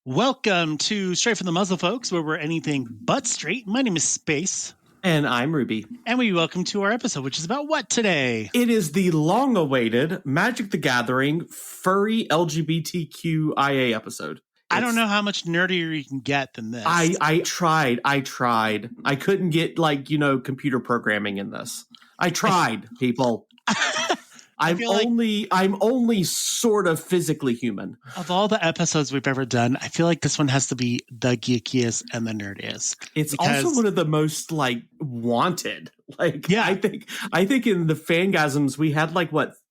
Welcome to Straight from the Muzzle, folks, where we're anything but straight. My name is Space. And I'm Ruby. And we welcome to our episode, which is about what today? It is the long-awaited Magic the Gathering furry LGBTQIA episode. I don't know how much nerdier you can get than this. I tried. I couldn't get, computer programming in this. I tried, people. I'm only sort of physically human. Of all the episodes we've ever done, I feel like this one has to be the geekiest and the nerdiest. It's also one of the most wanted. I think in the Fangasms we had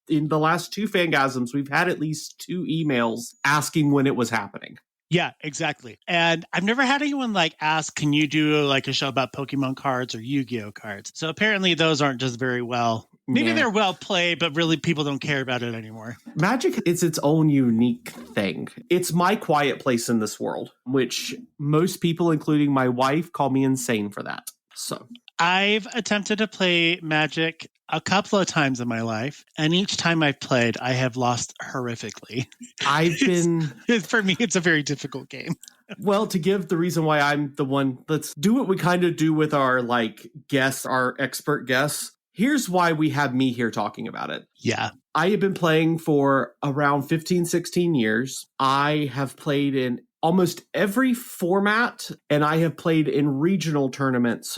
in the last two Fangasms we've had at least 2 emails asking when it was happening. Yeah, exactly. And I've never had anyone ask, can you do a show about Pokemon cards or Yu-Gi-Oh cards? So apparently those aren't just very well. Maybe they're well played, but really people don't care about it anymore. Magic is its own unique thing. It's my quiet place in this world, which most people, including my wife, call me insane for that. So I've attempted to play Magic a couple of times in my life, and each time I've played, I have lost horrifically. For me, it's a very difficult game. Well, to give the reason why I'm the one, let's do what we kind of do with our guests, our expert guests. Here's why we have me here talking about it. Yeah. I have been playing for around 15, 16 years. I have played in almost every format, and I have played in regional tournaments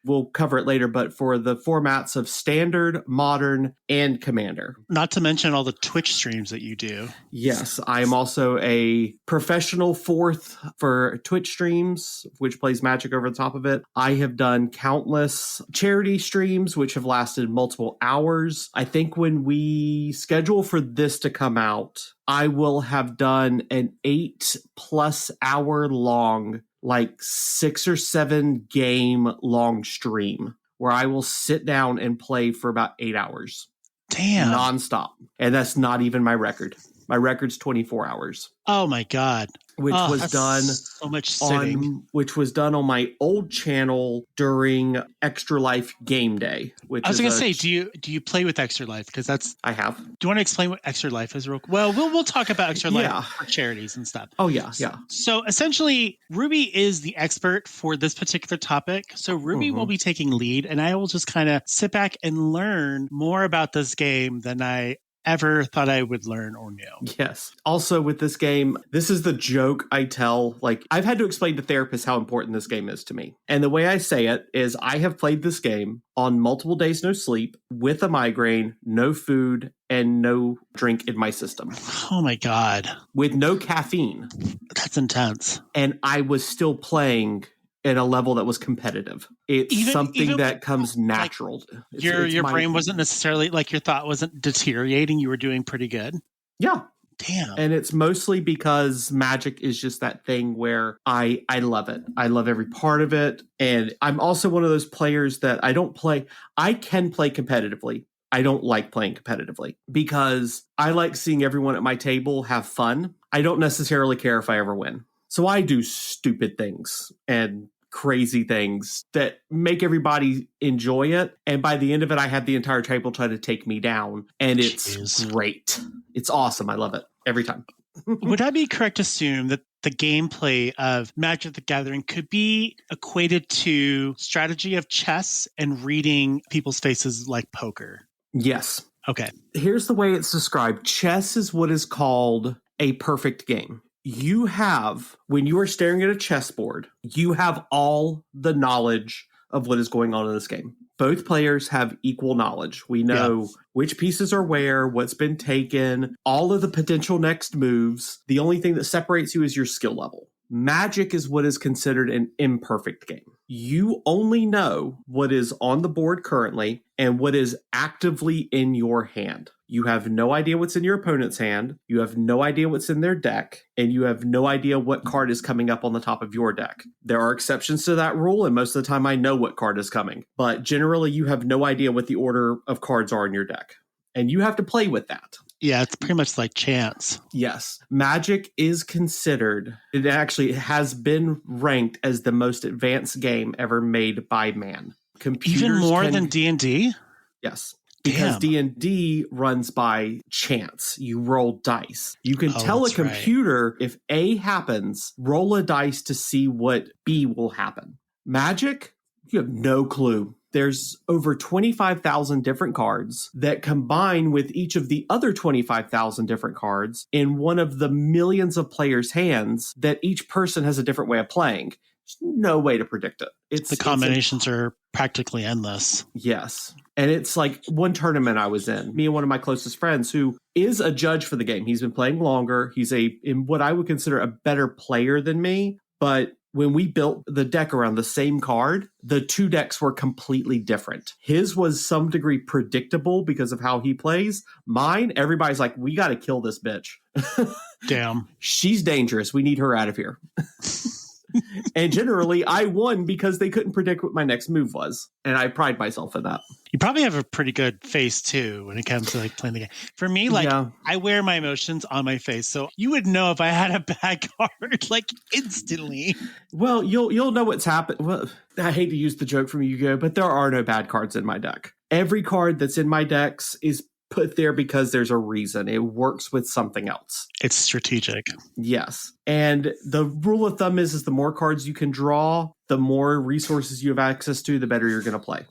we'll cover it later, but for the formats of Standard, Modern, and Commander. Not to mention all the Twitch streams that you do. Yes, I am also a professional 4th for Twitch streams, which plays Magic over the top of it. I have done countless charity streams, which have lasted multiple hours. I think when we schedule for this to come out, I will have done an 8+ hour long 6 or 7 game long stream where I will sit down and play for about 8 hours. Damn. Nonstop. And that's not even my record. My record's 24 hours. Oh my God. Which was done so much sitting. Which was done on my old channel during Extra Life Game Day. I was going to say, do you play with Extra Life? Because I have. Do you want to explain what Extra Life is real quick? Well, we'll talk about Extra Life for charities and stuff. Oh yeah. So essentially, Ruby is the expert for this particular topic. So Ruby will be taking lead, and I will just kind of sit back and learn more about this game than I ever thought I would learn or know. Yes. Also with this game, this is the joke I tell. I've had to explain to therapists how important this game is to me. And the way I say it is I have played this game on multiple days no sleep, with a migraine, no food, and no drink in my system. Oh my God. With no caffeine. That's intense. And I was still playing at a level that was competitive. It's something that comes natural. Your brain wasn't necessarily, your thought wasn't deteriorating. You were doing pretty good. Yeah. Damn. And it's mostly because Magic is just that thing where I love it. I love every part of it. And I'm also one of those players that I can play competitively. I don't like playing competitively because I like seeing everyone at my table have fun. I don't necessarily care if I ever win. So I do stupid things and crazy things that make everybody enjoy it. And by the end of it, I have the entire table try to take me down. And it's great. It's awesome. I love it every time. Would I be correct to assume that the gameplay of Magic the Gathering could be equated to strategy of chess and reading people's faces like poker? Yes. Okay. Here's the way it's described. Chess is what is called a perfect game. You have, when you are staring at a chessboard, you have all the knowledge of what is going on in this game. Both players have equal knowledge. We know which pieces are where, what's been taken, all of the potential next moves. The only thing that separates you is your skill level. Magic is what is considered an imperfect game. You only know what is on the board currently and what is actively in your hand. You have no idea what's in your opponent's hand. You have no idea what's in their deck. And you have no idea what card is coming up on the top of your deck. There are exceptions to that rule, and most of the time I know what card is coming. But generally, you have no idea what the order of cards are in your deck. And you have to play with that. Yeah, it's pretty much like chance. Yes. Magic is considered, it actually has been ranked as the most advanced game ever made by man. Even more than D&D? Yes. because Damn. D&D runs by chance. You roll dice. You can tell a that's right. computer if A happens, roll a dice to see what B will happen. Magic, you have no clue. There's over 25,000 different cards that combine with each of the other 25,000 different cards in one of the millions of players' hands that each person has a different way of playing. There's no way to predict it. The combinations are practically endless. Yes. And it's like one tournament I was in, me and one of my closest friends who is a judge for the game. He's been playing longer. He's in what I would consider a better player than me. But when we built the deck around the same card, the two decks were completely different. His was some degree predictable because of how he plays. Mine, everybody's like, we got to kill this bitch. Damn. She's dangerous. We need her out of here. And generally, I won because they couldn't predict what my next move was. And I pride myself in that. You probably have a pretty good face, too, when it comes to like playing the game. For me, I wear my emotions on my face. So you would know if I had a bad card, like instantly. Well, you'll know what's happened. Well, I hate to use the joke from Yu-Gi-Oh!, but there are no bad cards in my deck. Every card that's in my decks is put there because there's a reason. It works with something else. It's strategic. Yes. And the rule of thumb is the more cards you can draw, the more resources you have access to, the better you're going to play.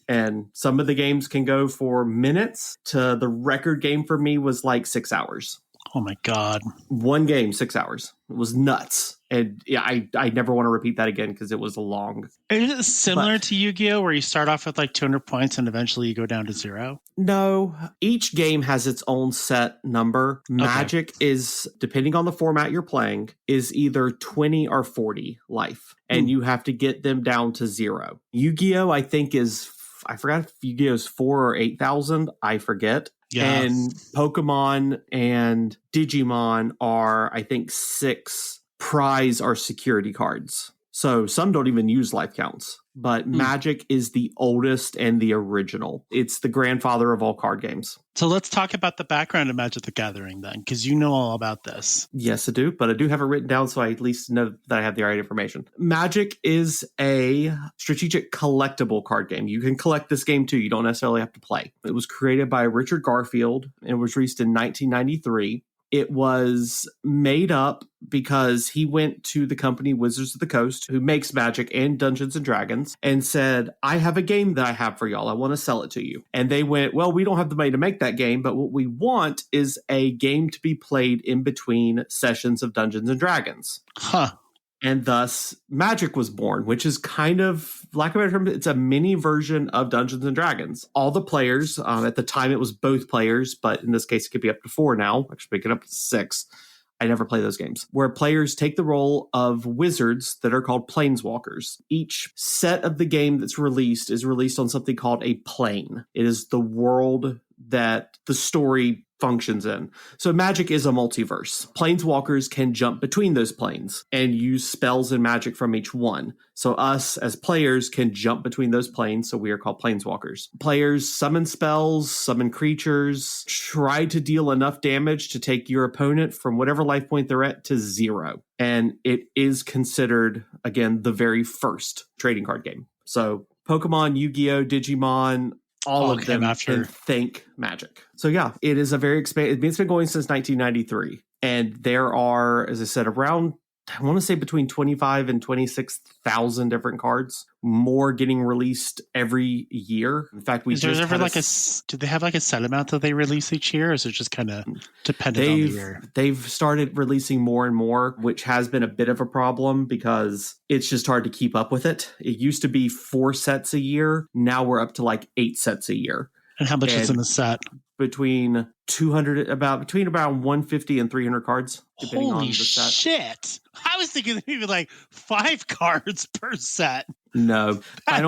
And some of the games can go for minutes to the record game for me was like 6 hours. Oh my God. One game, 6 hours. It was nuts. And yeah, I never want to repeat that again because it was long. Is it similar to Yu-Gi-Oh! Where you start off with like 200 points and eventually you go down to 0? No. Each game has its own set number. Magic is, depending on the format you're playing, is either 20 or 40 life. And you have to get them down to 0. Yu-Gi-Oh! I think is, I forgot if Yu-Gi-Oh! Is 4 or 8,000. I forget. Yeah. And Pokemon and Digimon are, I think, 6 prize or security cards. So some don't even use life counts. But Magic is the oldest and the original. It's the grandfather of all card games. So let's talk about the background of Magic the Gathering then, because you know all about this. Yes, I do, but I do have it written down so I at least know that I have the right information. Magic is a strategic collectible card game. You can collect this game too. You don't necessarily have to play. It was created by Richard Garfield and was released in 1993. It was made up because he went to the company Wizards of the Coast, who makes Magic and Dungeons and Dragons, and said, I have a game that I have for y'all. I want to sell it to you. And they went, well, we don't have the money to make that game, but what we want is a game to be played in between sessions of Dungeons and Dragons. Huh. And thus, Magic was born, which is kind of, lack of a better term, it's a mini version of Dungeons and Dragons. All the players, at the time it was both players, but in this case it could be up to 4 now, actually picking up to 6. I never play those games, where players take the role of wizards that are called planeswalkers. Each set of the game that's released is released on something called a plane. It is the world that the story functions in. So Magic is a multiverse. Planeswalkers can jump between those planes and use spells and magic from each one. So us as players can jump between those planes, so we are called Planeswalkers. Players summon spells, summon creatures, try to deal enough damage to take your opponent from whatever life point they're at to 0. And it is considered, again, the very first trading card game. So Pokemon, Yu-Gi-Oh!, Digimon, all of them can think Magic. So yeah, it is a very it's been going since 1993. And there are, as I said, around, I want to say between 25 and 26,000 different cards, more getting released every year. In fact, we just ever do they have like a set amount that they release each year, or is it just kind of dependent on the year? They've started releasing more and more, which has been a bit of a problem because it's just hard to keep up with it. It used to be 4 sets a year. Now we're up to like 8 sets a year. And how much is in the set? Between 150 and 300 cards, depending on the set. Shit! I was thinking maybe like 5 cards per set. No,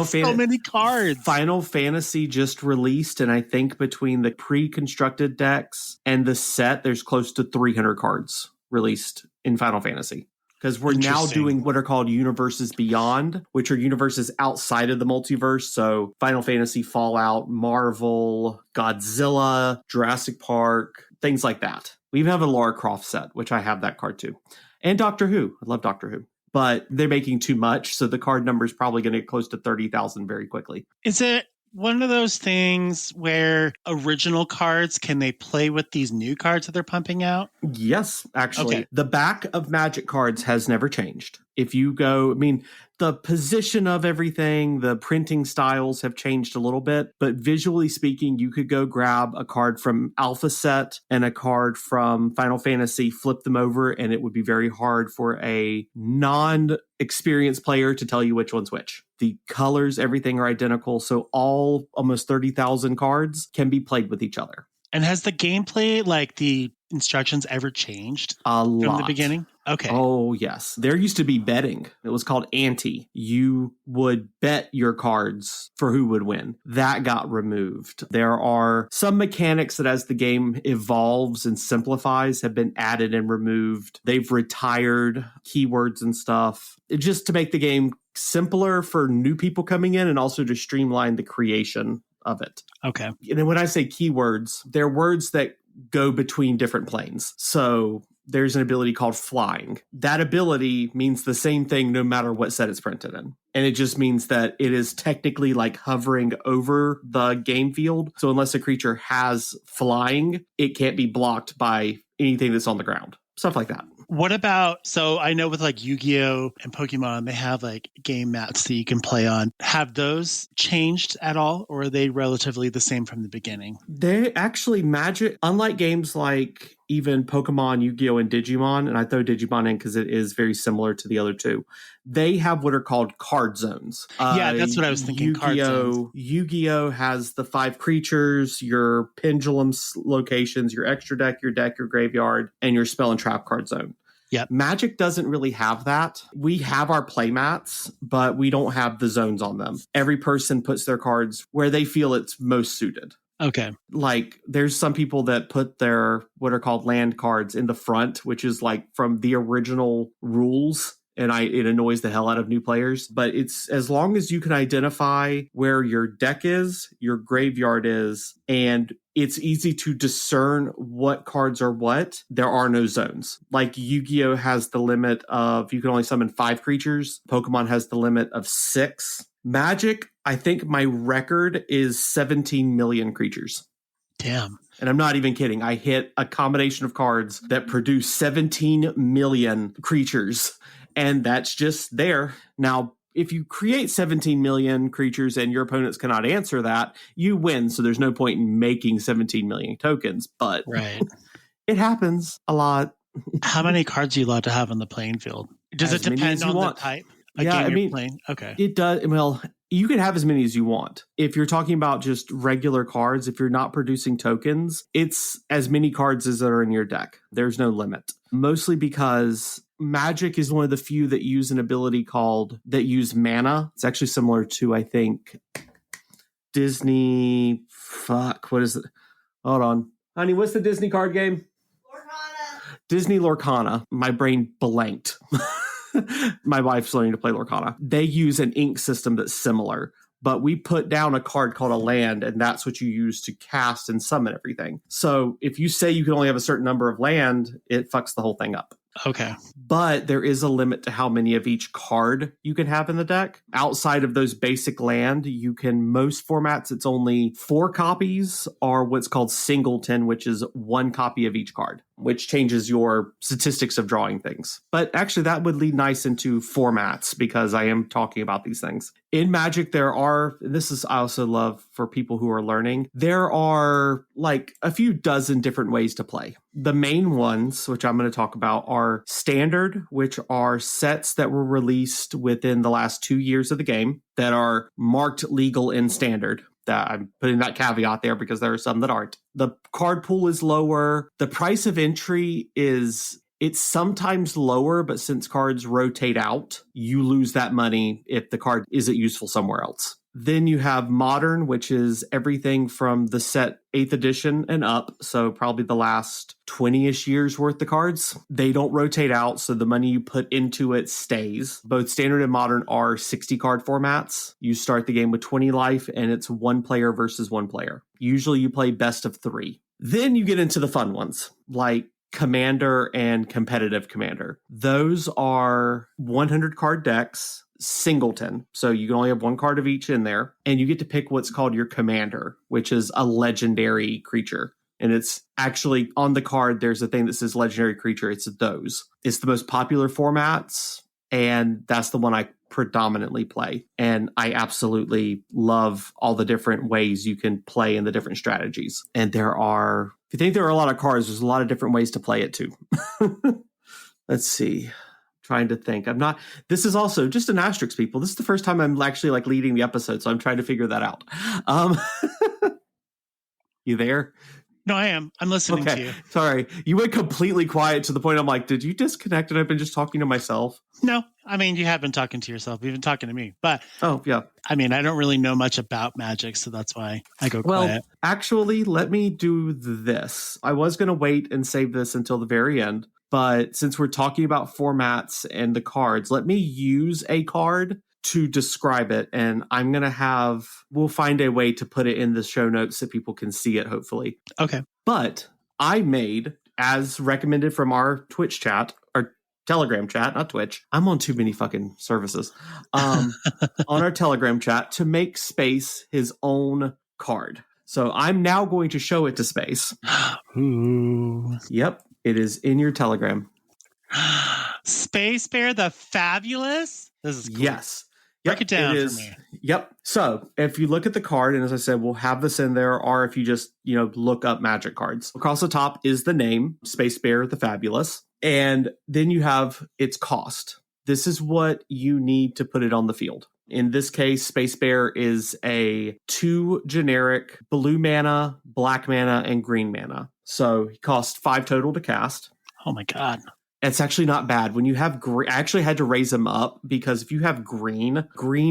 so many cards. Final Fantasy just released, and I think between the pre-constructed decks and the set, there's close to 300 cards released in Final Fantasy. Because we're now doing what are called universes beyond, which are universes outside of the multiverse. So Final Fantasy, Fallout, Marvel, Godzilla, Jurassic Park, things like that. We even have a Lara Croft set, which I have that card too. And Doctor Who. I love Doctor Who. But they're making too much, so the card number is probably going to get close to 30,000 very quickly. Is it one of those things where original cards, can they play with these new cards that they're pumping out? Yes, actually. Okay. The back of Magic cards has never changed. If you go, I mean, the position of everything, the printing styles have changed a little bit, but visually speaking, you could go grab a card from Alpha Set and a card from Final Fantasy, flip them over, and it would be very hard for a non-experienced player to tell you which one's which. The colors, everything are identical, so all almost 30,000 cards can be played with each other. And has the gameplay, like the instructions, ever changed from the beginning? Okay. Oh, yes. There used to be betting. It was called ante. You would bet your cards for who would win. That got removed. There are some mechanics that as the game evolves and simplifies have been added and removed. They've retired keywords and stuff just to make the game simpler for new people coming in and also to streamline the creation of it. Okay. And when I say keywords, they're words that go between different planes. So there's an ability called flying. That ability means the same thing no matter what set it's printed in. And it just means that it is technically like hovering over the game field. So unless a creature has flying, it can't be blocked by anything that's on the ground. Stuff like that. What about, so I know with like Yu-Gi-Oh! And Pokemon, they have like game mats that you can play on. Have those changed at all, or are they relatively the same from the beginning? They actually, Magic, unlike games like even Pokemon, Yu-Gi-Oh! And Digimon, and I throw Digimon in because it is very similar to the other two, they have what are called card zones. Yeah, that's what I was thinking, card zones. Yu-Gi-Oh! Has the 5 creatures, your pendulum locations, your extra deck, your graveyard, and your spell and trap card zone. Yep. Magic doesn't really have that. We have our play mats, but we don't have the zones on them. Every person puts their cards where they feel it's most suited. Okay. Like there's some people that put their what are called land cards in the front, which is like from the original rules. And it annoys the hell out of new players. But it's as long as you can identify where your deck is, your graveyard is, and it's easy to discern what cards are what, there are no zones. Like Yu-Gi-Oh! Has the limit of, you can only summon 5 creatures. Pokemon has the limit of 6. Magic, I think my record is 17 million creatures. Damn. And I'm not even kidding. I hit a combination of cards that produce 17 million creatures. And that's just there. Now, if you create 17 million creatures and your opponents cannot answer that, you win. So there's no point in making 17 million tokens. But right. It happens a lot. How many cards are you allowed to have on the playing field? Does it depend on the type of game you're playing? Okay. It does. Well, you can have as many as you want. If you're talking about just regular cards, if you're not producing tokens, it's as many cards as are in your deck. There's no limit. Mostly because Magic is one of the few that use an ability that use mana. It's actually similar to, I think, Disney. What is it? Hold on. Honey, what's the Disney card game? Lorcana. Disney Lorcana. My brain blanked. My wife's learning to play Lorcana. They use an ink system that's similar, but we put down a card called a land, and that's what you use to cast and summon everything. So if you say you can only have a certain number of land, it fucks the whole thing up. Okay. But there is a limit to how many of each card you can have in the deck. Outside of those basic land, you can, most formats, it's only 4 copies or what's called singleton, which is 1 copy of each card, which changes your statistics of drawing things. But actually that would lead nice into formats because I am talking about these things. In Magic, there are, this is I also love for people who are learning, there are like a few dozen different ways to play. The main ones, which I'm going to talk about, are standard, which are sets that were released within the last 2 years of the game that are marked legal in standard. That I'm putting that caveat there because there are some that aren't. The card pool is lower. The price of entry it's sometimes lower, but since cards rotate out, you lose that money if the card isn't useful somewhere else. Then you have modern, which is everything from the set 8th edition and up. So probably the last 20-ish years worth of cards. They don't rotate out, so the money you put into it stays. Both standard and modern are 60 card formats. You start the game with 20 life, and it's 1 player versus 1 player. Usually you play best of 3. Then you get into the fun ones, like Commander and Competitive Commander. Those are 100 card decks singleton. So you can only have one card of each in there. And you get to pick what's called your commander, which is a legendary creature. And it's actually on the card, there's a thing that says legendary creature. It's those. It's the most popular formats. And that's the one I predominantly play. And I absolutely love all the different ways you can play and the different strategies. And if you think there are a lot of cards, there's a lot of different ways to play it too. Let's see. Trying to think. This is also just an asterisk, people. This is the first time I'm actually like leading the episode. So I'm trying to figure that out. You there? No, I am. I'm listening to you. Sorry. You went completely quiet to the point I'm like, did you disconnect and I've been just talking to myself? No, I mean, you have been talking to yourself. You've been talking to me. But oh, yeah. I mean, I don't really know much about Magic, so that's why I go quiet. Well, actually, let me do this. I was going to wait and save this until the very end. But since we're talking about formats and the cards, let me use a card to describe it. And we'll find a way to put it in the show notes so people can see it, hopefully. Okay. But I made, as recommended from our Twitch chat, or Telegram chat, not Twitch. I'm on too many fucking services. On our Telegram chat to make Space his own card. So I'm now going to show it to Space. Ooh. Yep. It is in your Telegram. Space Bear the Fabulous? This is cool. Yes. Break it down for me. Yep. So if you look at the card, and as I said, we'll have this in there, or if you just, look up Magic cards. Across the top is the name, Space Bear the Fabulous. And then you have its cost. This is what you need to put it on the field. In this case, Space Bear is a 2 generic blue mana, black mana, and green mana. So he costs 5 total to cast. Oh my God. It's actually not bad. When you have green, I actually had to raise them up because if you have green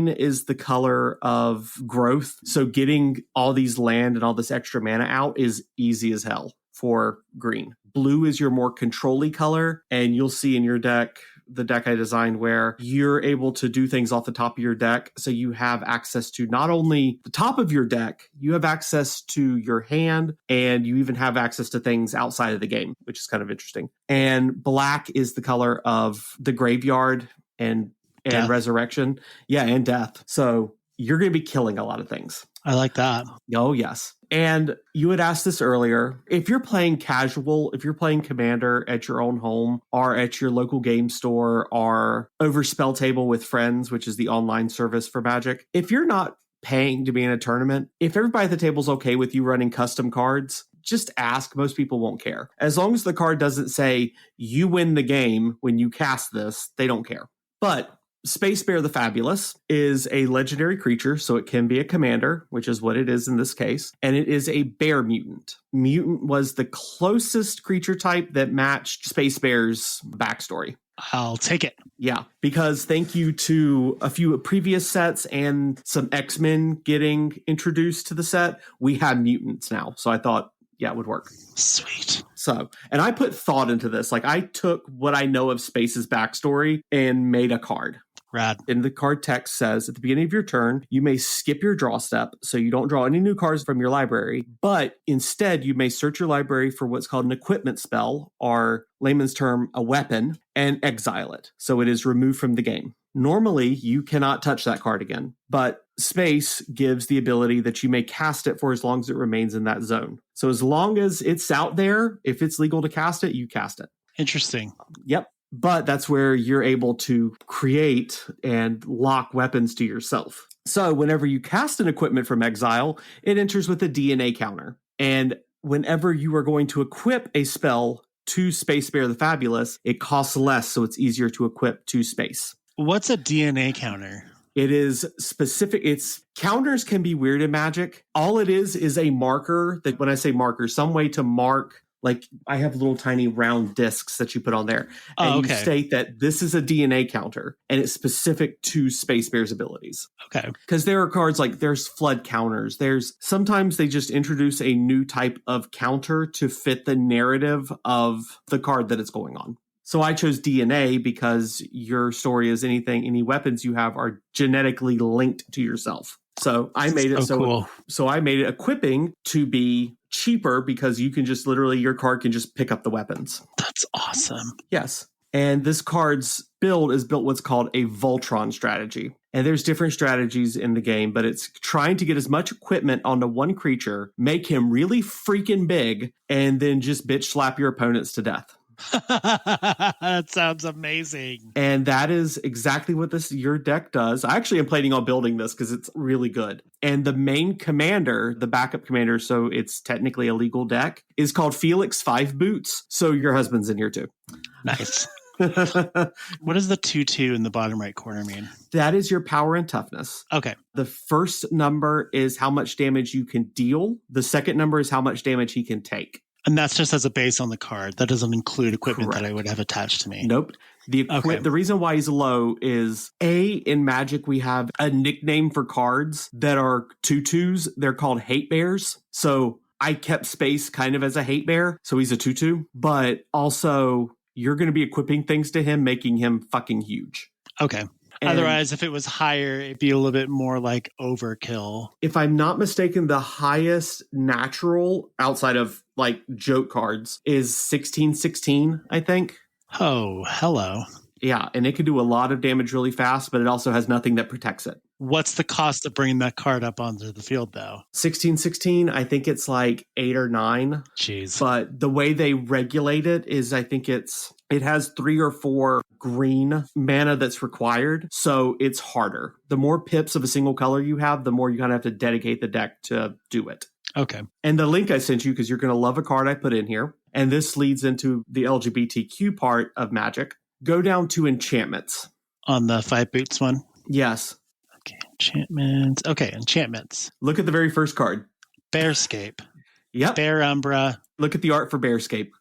is the color of growth. So getting all these land and all this extra mana out is easy as hell for green. Blue is your more control-y color, and you'll see in your deck, the deck I designed, where you're able to do things off the top of your deck. So you have access to not only the top of your deck, you have access to your hand, and you even have access to things outside of the game, which is kind of interesting. And black is the color of the graveyard and resurrection. Yeah, and death. So you're going to be killing a lot of things. I like that. Oh, yes. And you had asked this earlier. If you're playing casual, if you're playing Commander at your own home or at your local game store or over Spell Table with friends, which is the online service for Magic, if you're not paying to be in a tournament, if everybody at the table's okay with you running custom cards, just ask. Most people won't care. As long as the card doesn't say you win the game when you cast this, they don't care. But Space Bear the Fabulous is a legendary creature, so it can be a commander, which is what it is in this case, and it is a bear mutant. Mutant was the closest creature type that matched Space Bear's backstory. I'll take it. Yeah, because thank you to a few previous sets and some X-Men getting introduced to the set, we have mutants now. So I thought, yeah, it would work. Sweet. So, and I put thought into this. Like, I took what I know of Space's backstory and made a card. Rad. And the card text says, at the beginning of your turn, you may skip your draw step, so you don't draw any new cards from your library, but instead you may search your library for what's called an equipment spell, or layman's term, a weapon, and exile it. So it is removed from the game. Normally, you cannot touch that card again, but Space gives the ability that you may cast it for as long as it remains in that zone. So as long as it's out there, if it's legal to cast it, you cast it. Interesting. Yep. But that's where you're able to create and lock weapons to yourself. So whenever you cast an equipment from exile, it enters with a DNA counter. And whenever you are going to equip a spell to Space Bear the Fabulous, it costs less, so it's easier to equip to Space. What's a DNA counter? It is specific. Counters can be weird in Magic. All it is a marker that, when I say marker, some way to mark. Like, I have little tiny round discs that you put on there. And you state that this is a DNA counter, and it's specific to Space Bear's abilities. Okay. Because there are cards like there's flood counters. Sometimes they just introduce a new type of counter to fit the narrative of the card that it's going on. So I chose DNA because your story is any weapons you have are genetically linked to yourself. So I made it cool. So I made it equipping to be cheaper because you can just literally, your card can just pick up the weapons. That's awesome. Yes. And this card's build is built what's called a Voltron strategy. And there's different strategies in the game, but it's trying to get as much equipment onto one creature, make him really freaking big, and then just bitch slap your opponents to death. That sounds amazing. And that is exactly what your deck does. I actually am planning on building this because it's really good. And the main commander, the backup commander, so it's technically a legal deck, is called Felix Five Boots. So your husband's in here too. Nice. What does the 2/2 in the bottom right corner mean? That is your power and toughness. Okay. The first number is how much damage you can deal. The second number is how much damage he can take. And that's just as a base on the card. That doesn't include equipment Correct. that I would have attached to me. Nope. The reason why he's low is in Magic, we have a nickname for cards that are 2/2s. They're called hate bears. So I kept Space kind of as a hate bear. So he's a 2/2. But also, you're going to be equipping things to him, making him fucking huge. Okay. And otherwise, if it was higher, it'd be a little bit more like overkill. If I'm not mistaken, the highest natural outside of like joke cards is 16/16, I think. Oh, hello. Yeah, and it can do a lot of damage really fast, but it also has nothing that protects it. What's the cost of bringing that card up onto the field, though? 16/16, I think it's like 8 or 9. Jeez. But the way they regulate it is I think it has 3 or 4 green mana that's required, so it's harder. The more pips of a single color you have, the more you kind of have to dedicate the deck to do it. Okay. And the link I sent you, because you're going to love a card I put in here, and this leads into the LGBTQ part of Magic. Go down to enchantments. On the 5 boots one? Yes. Okay, enchantments. Okay, enchantments. Look at the very first card. Bearscape. Yep. Bear Umbra. Look at the art for Bearscape.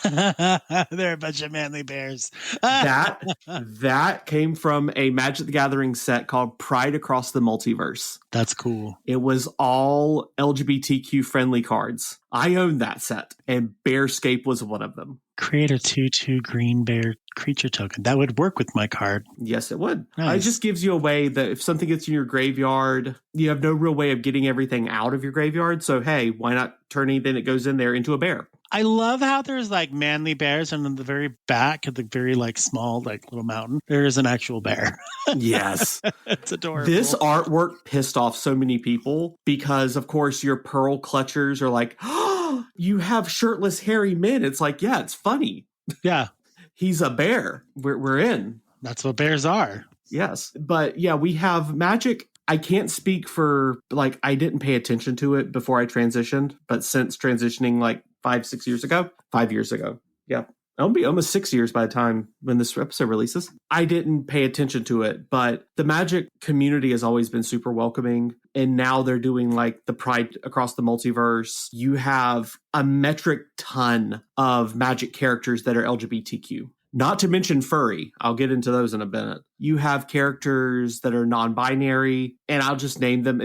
They're a bunch of manly bears. that came from a Magic the Gathering set called Pride Across the Multiverse. That's cool. It was all LGBTQ friendly cards. I owned that set, and Bearscape was one of them. Create a 2/2 green bear creature token. That would work with my card. Yes, it would. Nice. It just gives you a way that if something gets in your graveyard, you have no real way of getting everything out of your graveyard. So, hey, why not turn anything that goes in there into a bear? I love how there's like manly bears, and on the very back of the very like small like little mountain, there is an actual bear. Yes. It's adorable. This artwork pissed off so many people because, of course, your pearl clutchers are like, oh, you have shirtless, hairy men. It's like, yeah, it's funny. Yeah. He's a bear. We're in. That's what bears are. Yes. But yeah, we have Magic. I can't speak for, like, I didn't pay attention to it before I transitioned, but since transitioning like 5 years ago, yeah, it'll be almost 6 years by the time when this episode releases. I didn't pay attention to it, but the Magic community has always been super welcoming. And now they're doing like the Pride Across the Multiverse. You have a metric ton of Magic characters that are LGBTQ. Not to mention furry. I'll get into those in a minute. You have characters that are non-binary, and I'll just name them.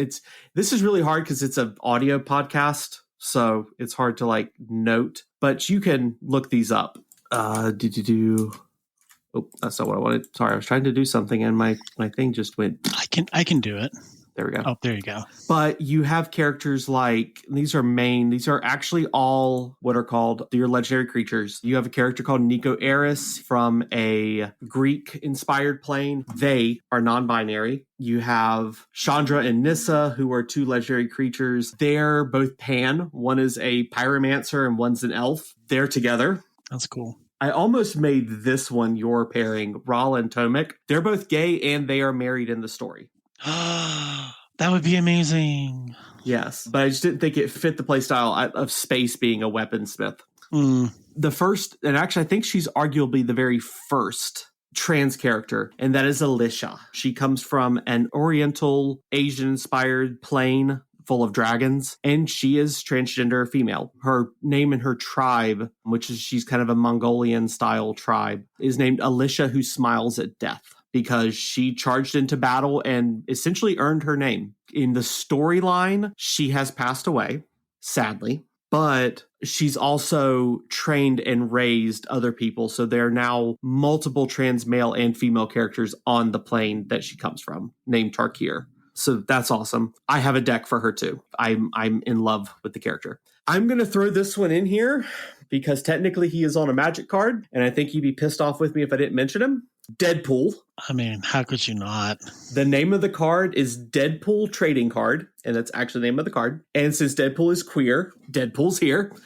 This is really hard because it's an audio podcast, so it's hard to like note. But you can look these up. Oh, that's not what I wanted. Sorry, I was trying to do something, and my thing just went. I can do it. There we go. Oh, there you go. But you have characters like, these are actually all what are called your legendary creatures. You have a character called Nico Eris from a Greek-inspired plane. They are non-binary. You have Chandra and Nissa, who are 2 legendary creatures. They're both pan. One is a pyromancer and one's an elf. They're together. That's cool. I almost made this one your pairing, Ral and Tomek. They're both gay and they are married in the story. That would be amazing. Yes, but I just didn't think it fit the playstyle of Space being a weaponsmith. The first, and actually I think she's arguably the very first trans character, and that is Alicia. She comes from an Oriental, Asian-inspired plane full of dragons, and she is transgender female. Her name in her tribe, which is she's kind of a Mongolian-style tribe, is named Alicia Who Smiles at Death, because she charged into battle and essentially earned her name. In the storyline, she has passed away, sadly, but she's also trained and raised other people. So there are now multiple trans male and female characters on the plane that she comes from, named Tarkir. So that's awesome. I have a deck for her too. I'm in love with the character. I'm going to throw this one in here because technically he is on a Magic card, and I think you'd be pissed off with me if I didn't mention him. Deadpool. I mean, how could you not? The name of the card is Deadpool Trading Card, and that's actually the name of the card. And since Deadpool is queer, Deadpool's here.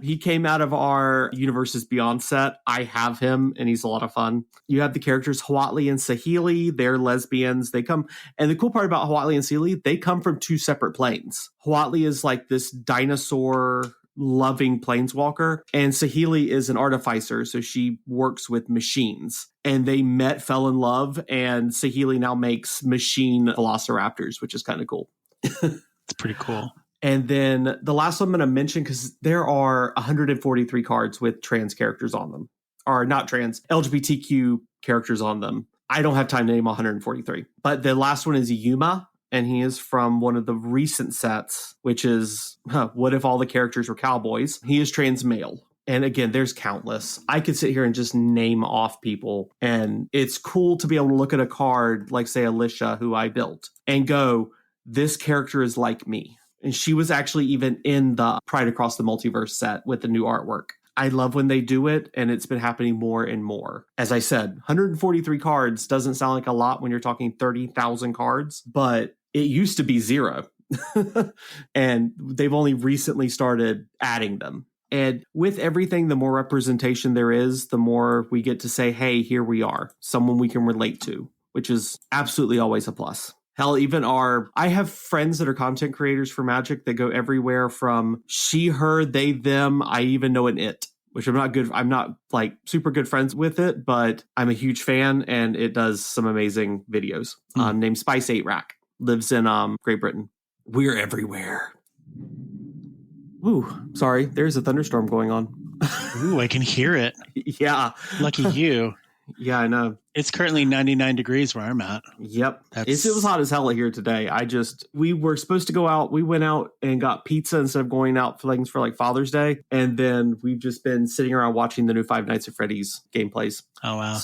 He came out of our Universes Beyond set. I have him, and he's a lot of fun. You have the characters Huatli and Saheeli. They're lesbians. They come, and the cool part about Huatli and Saheeli, they come from two separate planes. Huatli is like this dinosaur loving planeswalker, and Saheeli is an artificer, so she works with machines. And they met, fell in love, and Saheeli now makes machine velociraptors, which is kind of cool. It's pretty cool. And then the last one I'm going to mention, because there are 143 cards with trans characters on them, or not trans, LGBTQ characters on them. I don't have time to name 143. But the last one is Yuma, and he is from one of the recent sets, which is What If All the Characters Were Cowboys? He is trans male. And again, there's countless. I could sit here and just name off people. And it's cool to be able to look at a card like, say, Alicia, who I built, and go, this character is like me. And she was actually even in the Pride Across the Multiverse set with the new artwork. I love when they do it, and it's been happening more and more. As I said, 143 cards doesn't sound like a lot when you're talking 30,000 cards, but it used to be 0. And they've only recently started adding them. And with everything, the more representation there is, the more we get to say, hey, here we are, someone we can relate to, which is absolutely always a plus. Hell, even I have friends that are content creators for Magic that go everywhere from she, her, they, them. I even know an it, which I'm not like super good friends with it, but I'm a huge fan, and it does some amazing videos. Named Spice 8 Rack, lives in Great Britain. We're everywhere. Ooh, sorry. There's a thunderstorm going on. Ooh, I can hear it. Yeah. Lucky you. Yeah, I know. It's currently 99 degrees where I'm at. Yep. It was hot as hell here today. We were supposed to go out. We went out and got pizza instead of going out for things for like Father's Day. And then we've just been sitting around watching the new Five Nights at Freddy's gameplays. Oh, wow.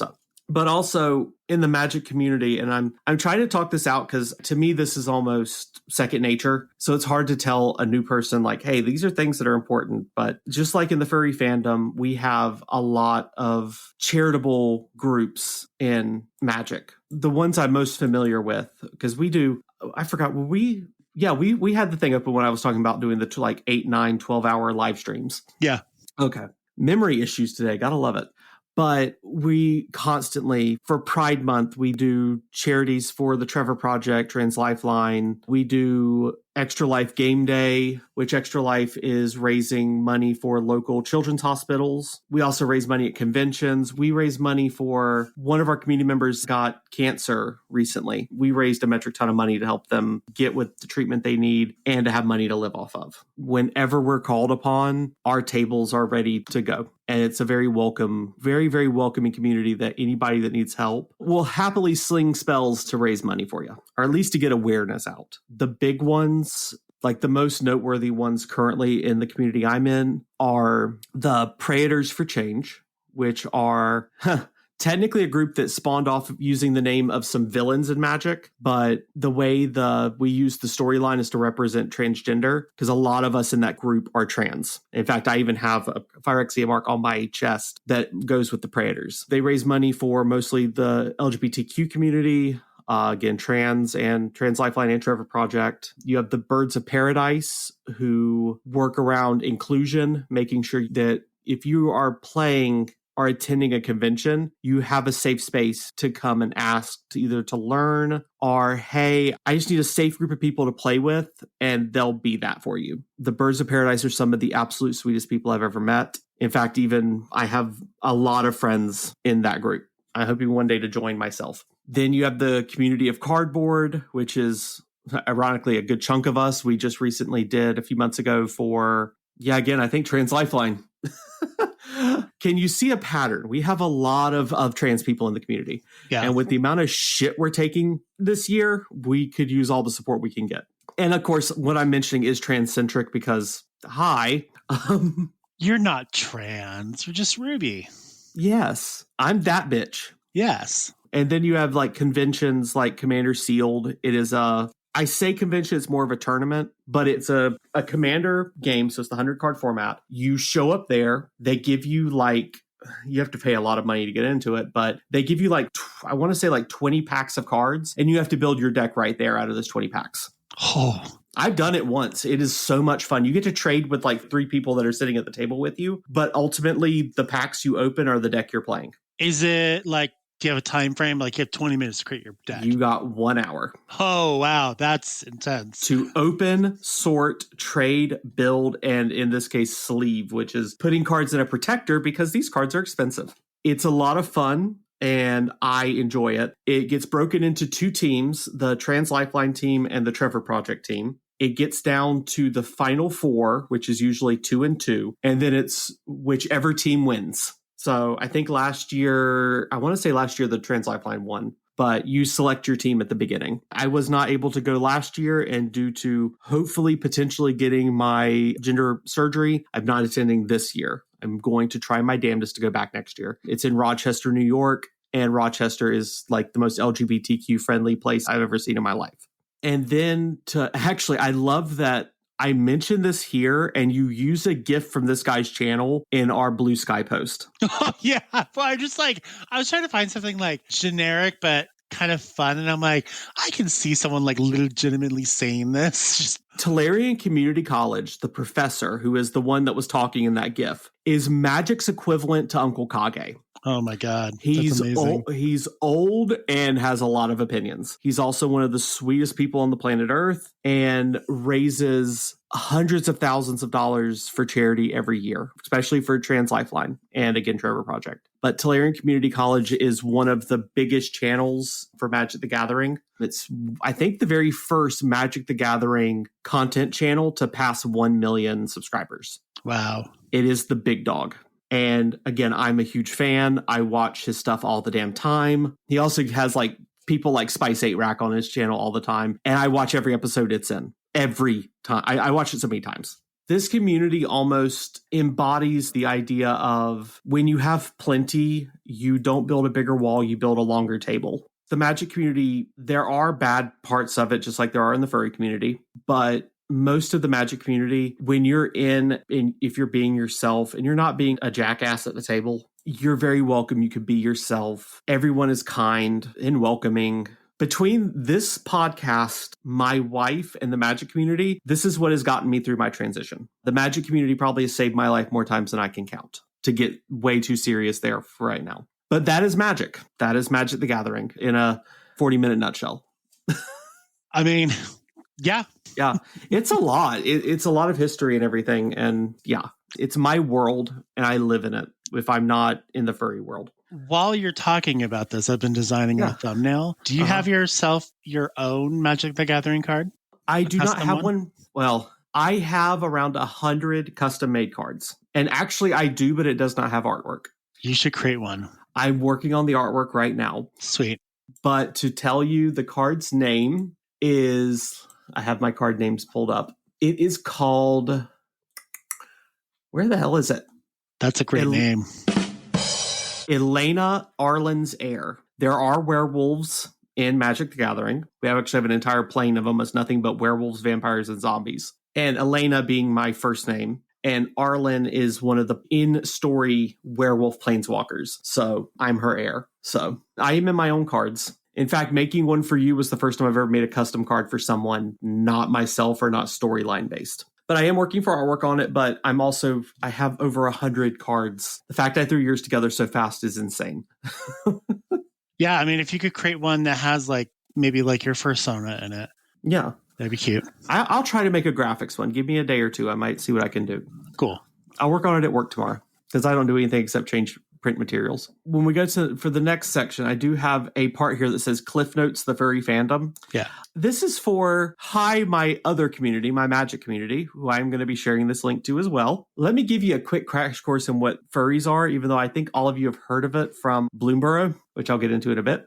But also in the Magic community, and I'm trying to talk this out because to me this is almost second nature. So it's hard to tell a new person like, hey, these are things that are important. But just like in the furry fandom, we have a lot of charitable groups in Magic. The ones I'm most familiar with, because we do, I forgot, we had the thing open when I was talking about doing the like 8, 9, 12-hour live streams. Yeah. Okay. Memory issues today. Gotta love it. But we constantly, for Pride Month, we do charities for the Trevor Project, Trans Lifeline. We do Extra Life Game Day, which Extra Life is raising money for local children's hospitals. We also raise money at conventions. We raise money for one of our community members got cancer recently. We raised a metric ton of money to help them get with the treatment they need and to have money to live off of. Whenever we're called upon, our tables are ready to go. And it's a very welcome, very, very welcoming community that anybody that needs help will happily sling spells to raise money for you, or at least to get awareness out. The big ones, like the most noteworthy ones currently in the community I'm in, are the Praetors for Change, which are technically a group that spawned off using the name of some villains in Magic, but the way we use the storyline is to represent transgender, because a lot of us in that group are trans. In fact, I even have a Phyrexia mark on my chest that goes with the Praetors. They raise money for mostly the LGBTQ community, again, trans Lifeline and Trevor Project. You have the Birds of Paradise, who work around inclusion, making sure that if you are playing or attending a convention, you have a safe space to come and ask to either to learn or, hey, I just need a safe group of people to play with, and they'll be that for you. The Birds of Paradise are some of the absolute sweetest people I've ever met. In fact, even I have a lot of friends in that group. I hope one day to join myself. Then you have the Community of Cardboard, which is ironically a good chunk of us. We just recently did a few months ago for, I think Trans Lifeline. Can you see a pattern? We have a lot of trans people in the community. Yeah. And with the amount of shit we're taking this year, we could use all the support we can get. And of course, what I'm mentioning is transcentric because, you're not trans. You're just Ruby. Yes. I'm that bitch. Yes. And then you have like conventions like Commander Sealed. It is I say convention, it's more of a tournament, but it's a commander game. So it's the 100 card format. You show up there. They give you you have to pay a lot of money to get into it, but they give you I want to say 20 packs of cards, and you have to build your deck right there out of those 20 packs. Oh, I've done it once. It is so much fun. You get to trade with 3 people that are sitting at the table with you, but ultimately the packs you open are the deck you're playing. Is it do you have a time frame? You have 20 minutes to create your deck. You got 1 hour. Oh, wow. That's intense. To open, sort, trade, build, and in this case, sleeve, which is putting cards in a protector because these cards are expensive. It's a lot of fun, and I enjoy it. It gets broken into 2 teams, the Trans Lifeline team and the Trevor Project team. It gets down to the final 4, which is usually 2 and 2, and then it's whichever team wins. So I think last year, the Trans Lifeline won, but you select your team at the beginning. I was not able to go last year, and due to hopefully potentially getting my gender surgery, I'm not attending this year. I'm going to try my damnedest to go back next year. It's in Rochester, New York, and Rochester is the most LGBTQ friendly place I've ever seen in my life. And then I love that I mentioned this here, and you use a GIF from this guy's channel in our Blue Sky post. Oh, yeah. Well, I was trying to find something generic, but kind of fun. And I'm I can see someone legitimately saying this. Tolarian Community College, the professor who is the one that was talking in that GIF, is Magic's equivalent to Uncle Kage. Oh my God. That's amazing. He's old and has a lot of opinions. He's also one of the sweetest people on the planet Earth and raises hundreds of thousands of dollars for charity every year, especially for Trans Lifeline and again, Trevor Project. But Tolarian Community College is one of the biggest channels for Magic the Gathering. It's, I think, the very first Magic the Gathering content channel to pass 1 million subscribers. Wow. It is the big dog. And again, I'm a huge fan. I watch his stuff all the damn time. He also has people like Spice 8 Rack on his channel all the time. And I watch every episode it's in. Every time. I watch it so many times. This community almost embodies the idea of when you have plenty, you don't build a bigger wall, you build a longer table. The Magic community, there are bad parts of it, just like there are in the furry community. But most of the Magic community, when you're if you're being yourself and you're not being a jackass at the table, you're very welcome. You could be yourself. Everyone is kind and welcoming. Between this podcast, my wife, and the Magic community, this is what has gotten me through my transition. The Magic community probably has saved my life more times than I can count, to get way too serious there for right now. But that is Magic. That is Magic the Gathering in a 40-minute nutshell. I mean, yeah. Yeah, it's a lot. It's a lot of history and everything. And yeah, it's my world and I live in it if I'm not in the furry world. While you're talking about this, I've been designing a thumbnail. Do you have your own Magic the Gathering card? I do not have one. Well, I have around 100 custom made cards. And actually I do, but it does not have artwork. You should create one. I'm working on the artwork right now. Sweet. But to tell you, the card's name is... I have my card names pulled up. It is called... Where the hell is it? That's a great name. Elena Arlen's Heir. There are werewolves in Magic the Gathering. We actually have an entire plane of them. It's nothing but werewolves, vampires, and zombies. And Elena being my first name. And Arlen is one of the in-story werewolf planeswalkers. So I'm her heir. So I am in my own cards. In fact, making one for you was the first time I've ever made a custom card for someone, not myself or not storyline based. But I am working for artwork on it, but I have over 100 cards. The fact I threw yours together so fast is insane. Yeah, I mean, if you could create one that has maybe your persona in it. Yeah. That'd be cute. I'll try to make a graphics one. Give me a day or two. I might see what I can do. Cool. I'll work on it at work tomorrow because I don't do anything except change print materials. When we go for the next section, I do have a part here that says Cliff Notes, the furry fandom. Yeah. This is for my other community, my Magic community, who I'm going to be sharing this link to as well. Let me give you a quick crash course in what furries are, even though I think all of you have heard of it from Bloomborough, which I'll get into in a bit.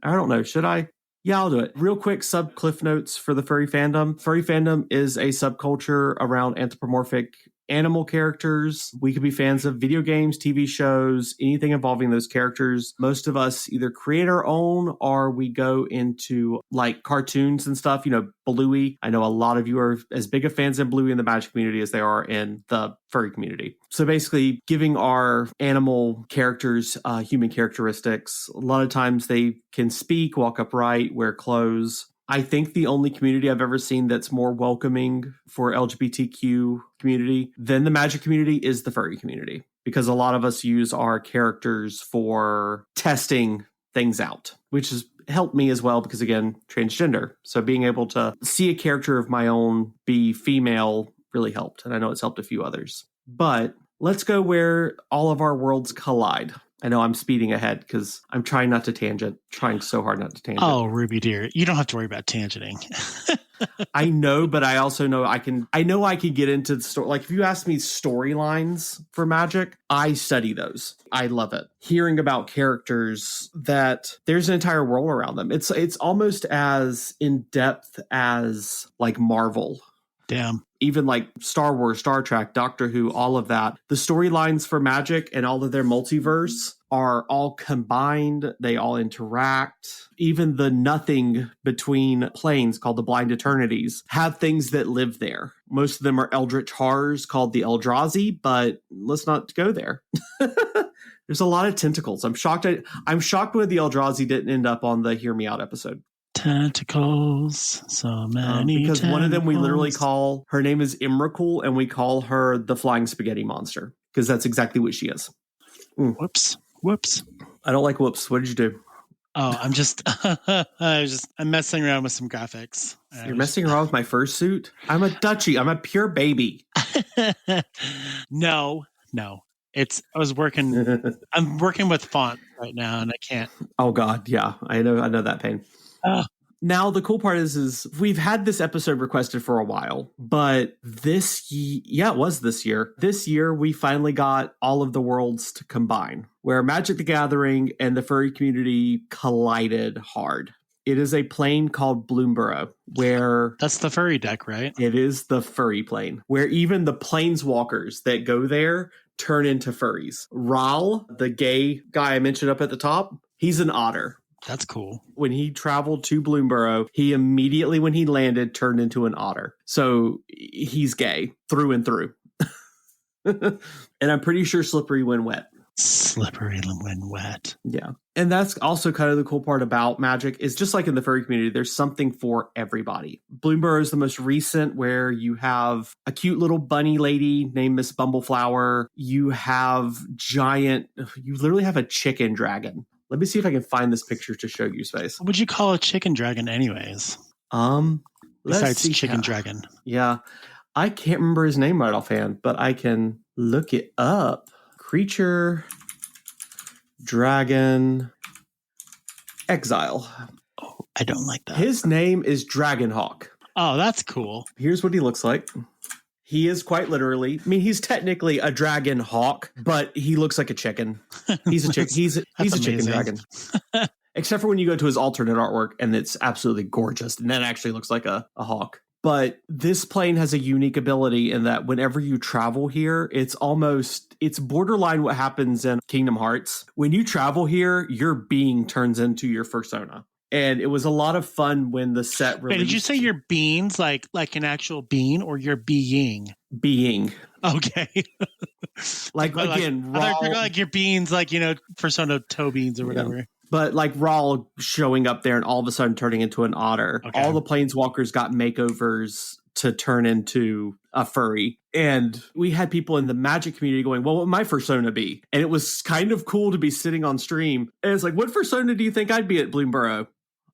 I don't know. Should I? Yeah, I'll do it. Real quick Cliff Notes for the furry fandom. Furry fandom is a subculture around anthropomorphic animal characters. We could be fans of video games, TV shows, anything involving those characters. Most of us either create our own or we go into like cartoons and stuff, Bluey. I know a lot of you are as big of fans of Bluey in the Magic community as they are in the furry community. So basically giving our animal characters human characteristics. A lot of times they can speak, walk upright, wear clothes. I think the only community I've ever seen that's more welcoming for LGBTQ community than the Magic community is the furry community, because a lot of us use our characters for testing things out, which has helped me as well because, again, transgender. So being able to see a character of my own be female really helped. And I know it's helped a few others. But let's go where all of our worlds collide. I know I'm speeding ahead because I'm trying not to tangent, trying so hard not to tangent. Oh, Ruby dear, you don't have to worry about tangenting. I know, but I also know I can get into the story. Like if you ask me storylines for Magic, I study those. I love it. Hearing about characters that there's an entire world around them. It's almost as in depth as like Marvel. Damn. Even like Star Wars, Star Trek, Doctor Who, all of that. The storylines for Magic and all of their multiverse are all combined. They all interact. Even the nothing between planes called the Blind Eternities have things that live there. Most of them are eldritch horrors called the Eldrazi, but let's not go there. There's a lot of tentacles. I'm shocked when the Eldrazi didn't end up on the Hear Me Out episode. Tentacles, so many because tentacles. One of them we literally call, her name is Imrakul, and we call her the Flying Spaghetti Monster, because that's exactly what she is. Whoops. I don't like whoops. What did you do? Oh, I'm messing around with some graphics. You're messing around with my fursuit? I'm a Dutchie. I'm a pure baby. No. I'm working with font right now and I can't. Oh God. Yeah. I know that pain. Now, the cool part is we've had this episode requested for a while, but it was this year. This year, we finally got all of the worlds to combine, where Magic the Gathering and the furry community collided hard. It is a plane called Bloomburrow, where... That's the furry deck, right? It is the furry plane, where even the planeswalkers that go there turn into furries. Ral, the gay guy I mentioned up at the top, he's an otter. That's cool. When he traveled to Bloomburrow, he immediately, when he landed, turned into an otter. So he's gay through and through. And I'm pretty sure slippery when wet. Slippery when wet. Yeah. And that's also kind of the cool part about Magic is just like in the furry community, there's something for everybody. Bloomburrow is the most recent, where you have a cute little bunny lady named Miss Bumbleflower. You literally have a chicken dragon. Let me see if I can find this picture to show you, Space. What would you call a chicken dragon anyways? Besides chicken dragon. Yeah. I can't remember his name right offhand, but I can look it up. Creature Dragon Exile. Oh, I don't like that. His name is Dragonhawk. Oh, that's cool. Here's what he looks like. He is quite literally, he's technically a dragon hawk, but he looks like a chicken. He's a chicken. He's a chicken dragon. Except for when you go to his alternate artwork, and it's absolutely gorgeous. And that actually looks like a hawk. But this plane has a unique ability in that whenever you travel here, it's borderline what happens in Kingdom Hearts. When you travel here, your being turns into your persona. And it was a lot of fun when the set released. Wait, did you say your beans, like an actual bean, or your being? Being. Okay. Like your beans, like, Persona toe beans or whatever. Yeah. But like Rawl showing up there and all of a sudden turning into an otter. Okay. All the planeswalkers got makeovers to turn into a furry. And we had people in the Magic community going, well, what would my persona be? And it was kind of cool to be sitting on stream. And it's like, what persona do you think I'd be at Bloomburrow?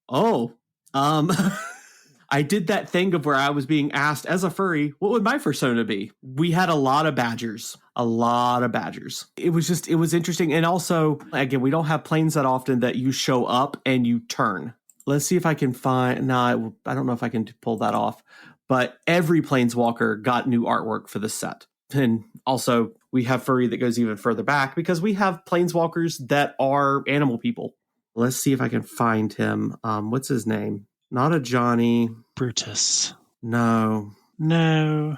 Oh, I did that thing of where I was being asked as a furry, what would my persona be? We had a lot of badgers. It was interesting. And also, again, we don't have planes that often that you show up and you turn. Let's see if I can find, I don't know if I can pull that off, but every planeswalker got new artwork for the set. And also we have furry that goes even further back because we have planeswalkers that are animal people. Let's see if I can find him. What's his name? Not a Johnny. Brutus. No, not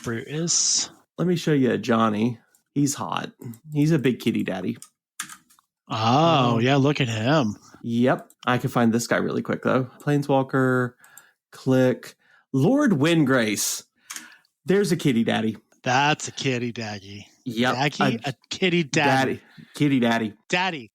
Brutus. Let me show you Johnny. He's hot. He's a big kitty daddy. Oh, yeah, look at him. Yep. I can find this guy really quick, though. Planeswalker, click. Lord Windgrace. There's a kitty daddy. That's a kitty daddy. Yep. A kitty daddy. Kitty daddy. Daddy.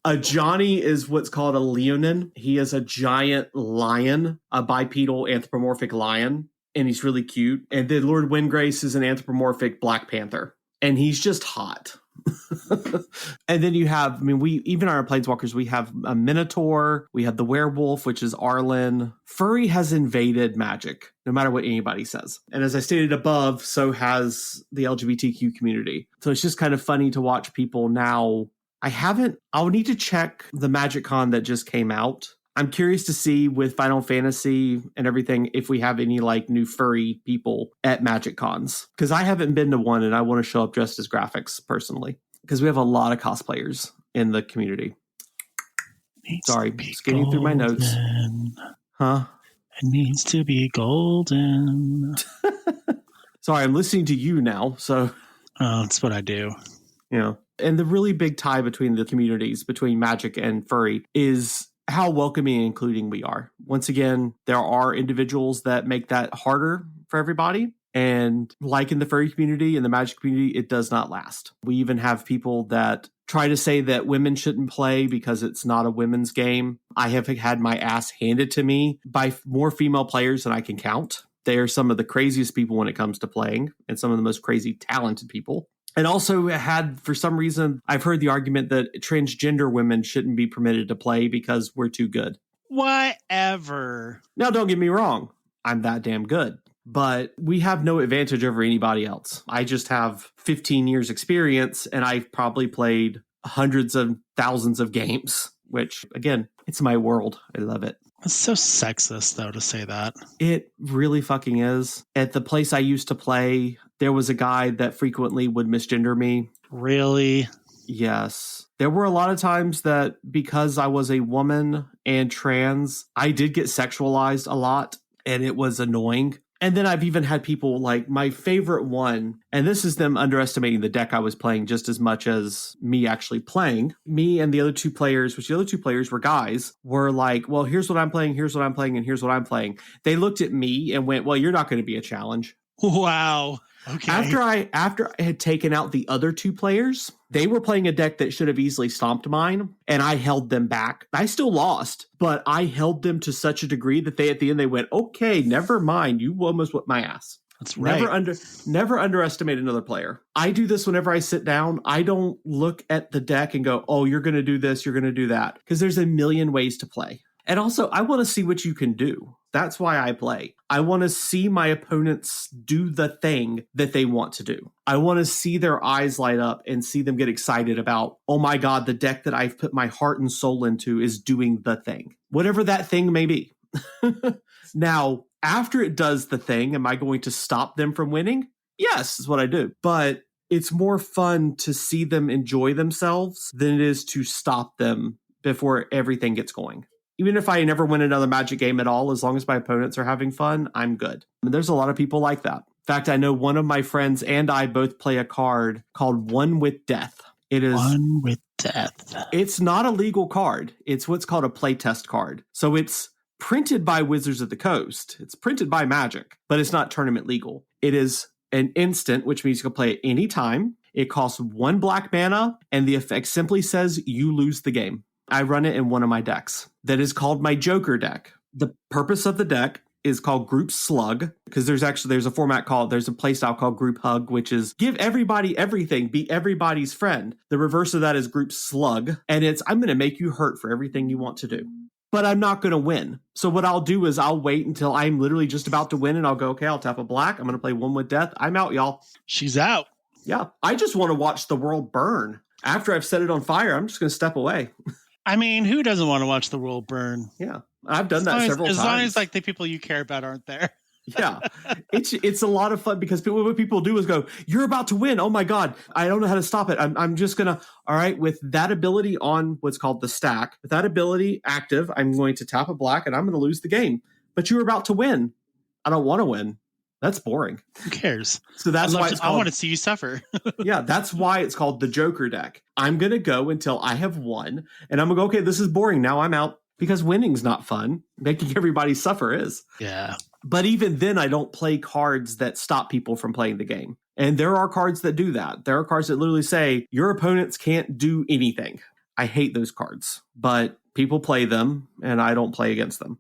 A Johnny is what's called a leonin. He is a giant lion, a bipedal anthropomorphic lion, and he's really cute. And then Lord Windgrace is an anthropomorphic Black Panther, and he's just hot. And then you have, we even on our Planeswalkers, we have a Minotaur, we have the werewolf, which is Arlen. Furry has invaded Magic, no matter what anybody says. And as I stated above, so has the LGBTQ community. So it's just kind of funny to watch people now. I'll need to check the Magic Con that just came out. I'm curious to see with Final Fantasy and everything if we have any like new furry people at Magic Cons. Because I haven't been to one and I want to show up dressed as graphics personally. Because we have a lot of cosplayers in the community. Sorry, skating through my notes. Huh? It needs to be golden. Sorry, I'm listening to you now. So that's what I do. Yeah. And the really big tie between the communities, between Magic and furry, is how welcoming and including we are. Once again, there are individuals that make that harder for everybody. And like in the furry community and the Magic community, it does not last. We even have people that try to say that women shouldn't play because it's not a women's game. I have had my ass handed to me by more female players than I can count. They are some of the craziest people when it comes to playing and some of the most crazy talented people. And also had, for some reason, I've heard the argument that transgender women shouldn't be permitted to play because we're too good. Whatever. Now, don't get me wrong. I'm that damn good. But we have no advantage over anybody else. I just have 15 years experience, and I've probably played hundreds of thousands of games, which, again, it's my world. I love it. It's so sexist, though, to say that. It really fucking is. At the place I used to play, there was a guy that frequently would misgender me. Really? Yes. There were a lot of times that because I was a woman and trans, I did get sexualized a lot, and it was annoying. And then I've even had people like my favorite one, and this is them underestimating the deck I was playing just as much as me actually playing. Me and the other two players, which the other two players were guys, were like, well, here's what I'm playing, here's what I'm playing, and here's what I'm playing. They looked at me and went, well, you're not going to be a challenge. Wow. Okay. After I had taken out the other two players, they were playing a deck that should have easily stomped mine, and I held them back. I still lost, but I held them to such a degree that at the end they went, okay, never mind, you almost whipped my ass. That's right. Never underestimate another player. I do this whenever I sit down. I don't look at the deck and go, oh, you're going to do this, you're going to do that, because there's a million ways to play. And also, I want to see what you can do. That's why I play. I want to see my opponents do the thing that they want to do. I want to see their eyes light up and see them get excited about, oh my God, the deck that I've put my heart and soul into is doing the thing. Whatever that thing may be. Now, after it does the thing, am I going to stop them from winning? Yes, is what I do. But it's more fun to see them enjoy themselves than it is to stop them before everything gets going. Even if I never win another Magic game at all, as long as my opponents are having fun, I'm good. And there's a lot of people like that. In fact, I know one of my friends and I both play a card called One with Death. It is One with Death. It's not a legal card. It's what's called a playtest card. So it's printed by Wizards of the Coast. It's printed by Magic, but it's not tournament legal. It is an instant, which means you can play it any time. It costs 1 black mana, and the effect simply says you lose the game. I run it in one of my decks that is called my Joker deck. The purpose of the deck is called Group Slug, because there's a playstyle called Group Hug, which is give everybody everything, be everybody's friend. The reverse of that is Group Slug, and it's I'm going to make you hurt for everything you want to do. But I'm not going to win. So what I'll do is I'll wait until I'm literally just about to win, and I'll go, okay, I'll tap a black. I'm going to play One with Death. I'm out, y'all. She's out. Yeah. I just want to watch the world burn. After I've set it on fire, I'm just going to step away. I mean, who doesn't want to watch the world burn? Yeah, I've done that several times. As long as like the people you care about aren't there. Yeah, it's a lot of fun because what people do is go, you're about to win. Oh my God, I don't know how to stop it. I'm just going to, all right, with that ability on what's called the stack, with that ability active, I'm going to tap a black and I'm going to lose the game. But you're about to win. I don't want to win. That's boring. Who cares? So that's why I want to see you suffer. Yeah, that's why it's called the Joker deck. I'm going to go until I have won, and I'm going to go, okay, this is boring. Now I'm out, because winning's not fun. Making everybody suffer is. Yeah. But even then, I don't play cards that stop people from playing the game. And there are cards that do that. There are cards that literally say, your opponents can't do anything. I hate those cards, but people play them, and I don't play against them.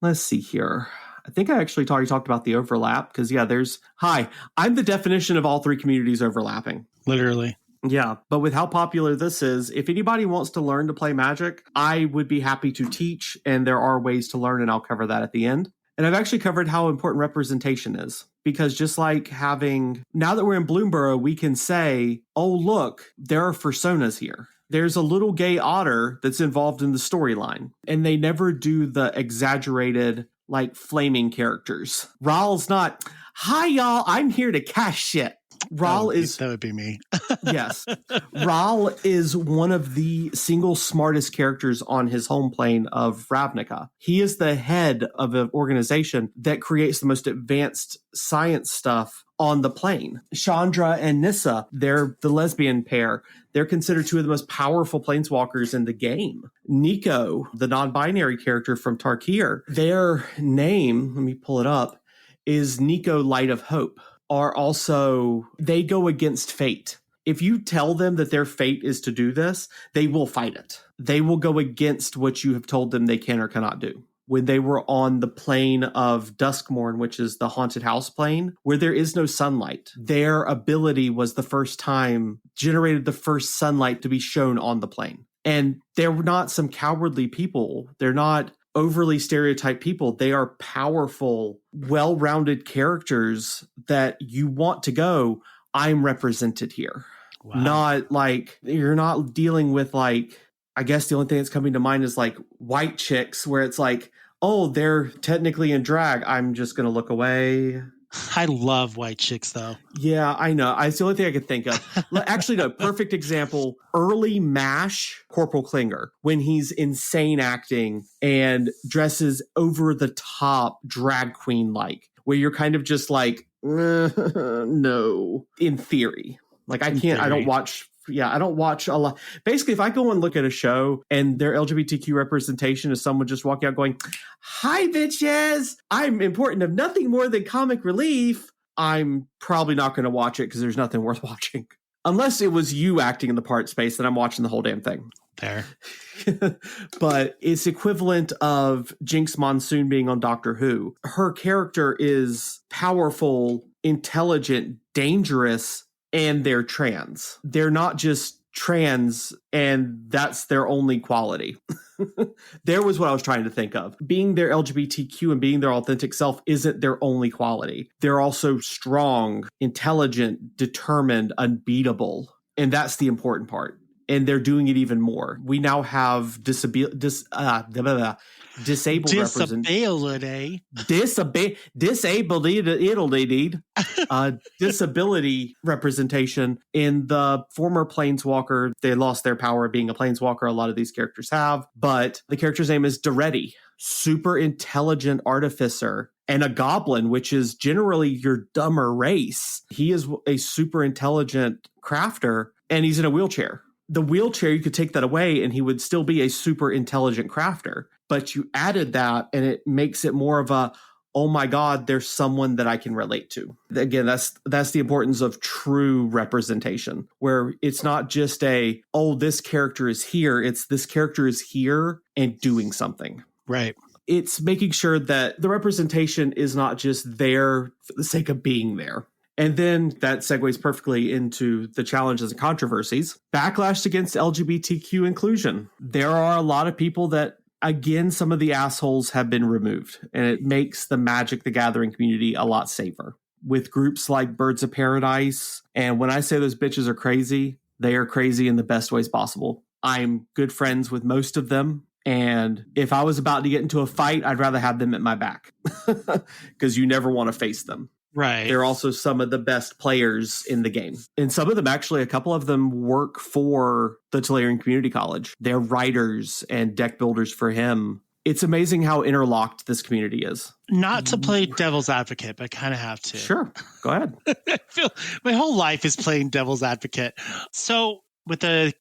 Let's see here. I think I actually already talked about the overlap, because, I'm the definition of all three communities overlapping. Literally. Yeah, but with how popular this is, if anybody wants to learn to play Magic, I would be happy to teach, and there are ways to learn, and I'll cover that at the end. And I've actually covered how important representation is, because just like now that we're in Bloomborough, we can say, oh, look, there are personas here. There's a little gay otter that's involved in the storyline, and they never do the exaggerated, flaming characters. Ral's not, hi, y'all, I'm here to cash shit. That would be me. Yes. Ral is one of the single smartest characters on his home plane of Ravnica. He is the head of an organization that creates the most advanced science stuff on the plane. Chandra and Nissa, they're the lesbian pair. They're considered two of the most powerful planeswalkers in the game. Nico, the non-binary character from Tarkir, their name, let me pull it up, is Nico Light of Hope. They go against fate. If you tell them that their fate is to do this, they will fight it. They will go against what you have told them they can or cannot do. When they were on the plane of Duskmorn, which is the haunted house plane, where there is no sunlight, their ability was the first time generated the first sunlight to be shown on the plane. And they're not some cowardly people. They're not overly stereotyped people. They are powerful, well-rounded characters that you want to go, I'm represented here. Wow. Not you're not dealing with I guess the only thing that's coming to mind is white chicks, where it's oh, they're technically in drag, I'm just going to look away. I love white chicks, though. Yeah, I know. It's the only thing I could think of. Actually, no, perfect example. Early MASH, Corporal Klinger, when he's insane acting and dresses over the top drag queen-like, where you're kind of just no, in theory. I don't watch a lot. Basically, if I go and look at a show and their LGBTQ representation is someone just walking out going, hi, bitches, I'm important of nothing more than comic relief, I'm probably not going to watch it, because there's nothing worth watching. Unless it was you acting in the part space, then I'm watching the whole damn thing. Fair. But it's equivalent of Jinx Monsoon being on Doctor Who. Her character is powerful, intelligent, dangerous, and they're trans. They're not just trans and that's their only quality. There was what I was trying to think of. Being their LGBTQ and being their authentic self isn't their only quality. They're also strong, intelligent, determined, unbeatable. And that's the important part. And they're doing it even more. We now have disabled disabled disability representation in the former Planeswalker. They lost their power being a Planeswalker. A lot of these characters have, but the character's name is Daretti, super intelligent artificer, and a goblin, which is generally your dumber race. He is a super intelligent crafter, and he's in a wheelchair. The wheelchair, you could take that away and he would still be a super intelligent crafter. But you added that and it makes it more of a, oh my God, there's someone that I can relate to. Again, that's the importance of true representation, where it's not just this character is here. It's this character is here and doing something. Right. It's making sure that the representation is not just there for the sake of being there. And then that segues perfectly into the challenges and controversies. Backlash against LGBTQ inclusion. There are a lot of people that, again, some of the assholes have been removed, and it makes the Magic the Gathering community a lot safer. With groups like Birds of Paradise, and when I say those bitches are crazy, they are crazy in the best ways possible. I'm good friends with most of them, and if I was about to get into a fight, I'd rather have them at my back, because you never want to face them. Right. They're also some of the best players in the game. And some of them, actually, a couple of them work for the Tolarian Community College. They're writers and deck builders for him. It's amazing how interlocked this community is. Not to play devil's advocate, but I kind of have to. Sure. Go ahead. I feel my whole life is playing devil's advocate. So with the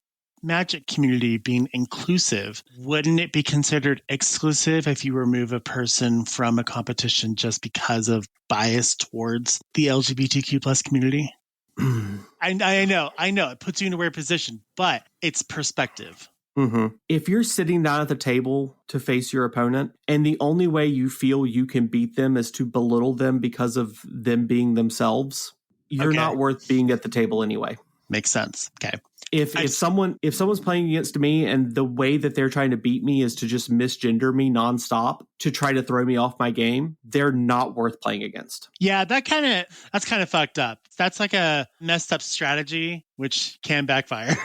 Magic community being inclusive, wouldn't it be considered exclusive if you remove a person from a competition just because of bias towards the LGBTQ plus community? I know. It puts you in a weird position, but it's perspective. Mm-hmm. If you're sitting down at the table to face your opponent and the only way you feel you can beat them is to belittle them because of them being themselves, you're not worth being at the table anyway. Makes sense. Okay. If someone's playing against me and the way that they're trying to beat me is to just misgender me nonstop to try to throw me off my game, they're not worth playing against. Yeah, that's kind of fucked up. That's like a messed up strategy, which can backfire.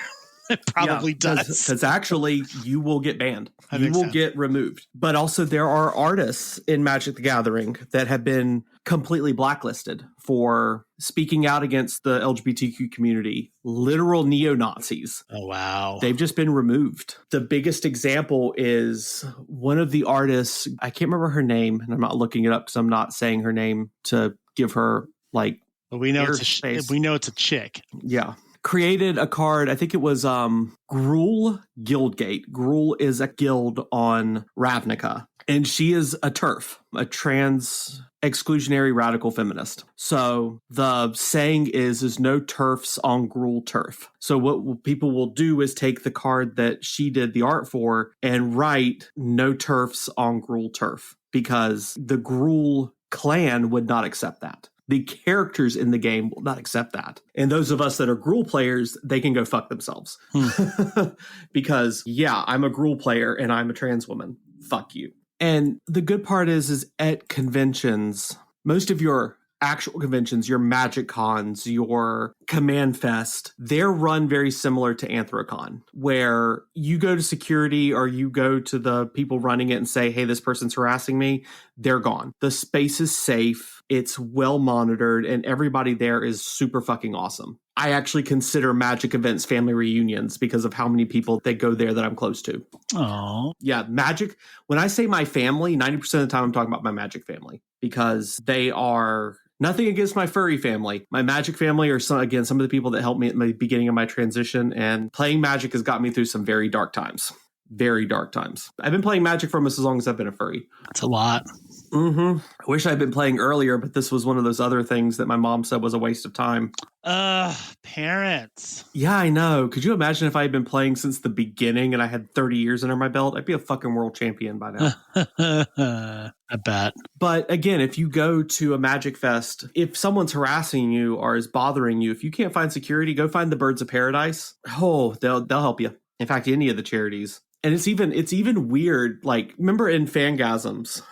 It probably does. Because actually, you will get banned. You will get removed. But also, there are artists in Magic the Gathering that have been completely blacklisted for speaking out against the LGBTQ community. Literal neo-Nazis. Oh, wow. They've just been removed. The biggest example is one of the artists, I can't remember her name, and I'm not looking it up because I'm not saying her name to give her, like, but we know it's a chick. Yeah. Created a card, I think it was Gruul Guildgate. Gruul is a guild on Ravnica, and she is a TERF, a trans exclusionary radical feminist. So the saying is no TERFs on Gruul turf. So what people will do is take the card that she did the art for and write no TERFs on Gruul turf, because the Gruul clan would not accept that. The characters in the game will not accept that. And those of us that are Gruul players, they can go fuck themselves. Because, yeah, I'm a Gruul player and I'm a trans woman. Fuck you. And the good part is at conventions, most of your actual conventions, your Magic Cons, your Command Fest, they're run very similar to Anthrocon, where you go to security or you go to the people running it and say, hey, this person's harassing me. They're gone. The space is safe. It's well monitored, and everybody there is super fucking awesome. I actually consider Magic events family reunions because of how many people that go there that I'm close to. Oh, yeah. Magic. When I say my family, 90% of the time I'm talking about my Magic family, because they are nothing against my furry family. My Magic family are some of the people that helped me at the beginning of my transition, and playing Magic has got me through some very dark times. Very dark times. I've been playing Magic for almost as long as I've been a furry. That's a lot. Mm-hmm. I wish I'd been playing earlier, but this was one of those other things that my mom said was a waste of time. Parents. Yeah, I know. Could you imagine if I had been playing since the beginning and I had 30 years under my belt? I'd be a fucking world champion by now. I bet. But again, if you go to a Magic Fest, if someone's harassing you or is bothering you, if you can't find security, go find the Birds of Paradise. Oh, they'll help you. In fact, any of the charities. And it's even weird. Like, remember in Fangasms,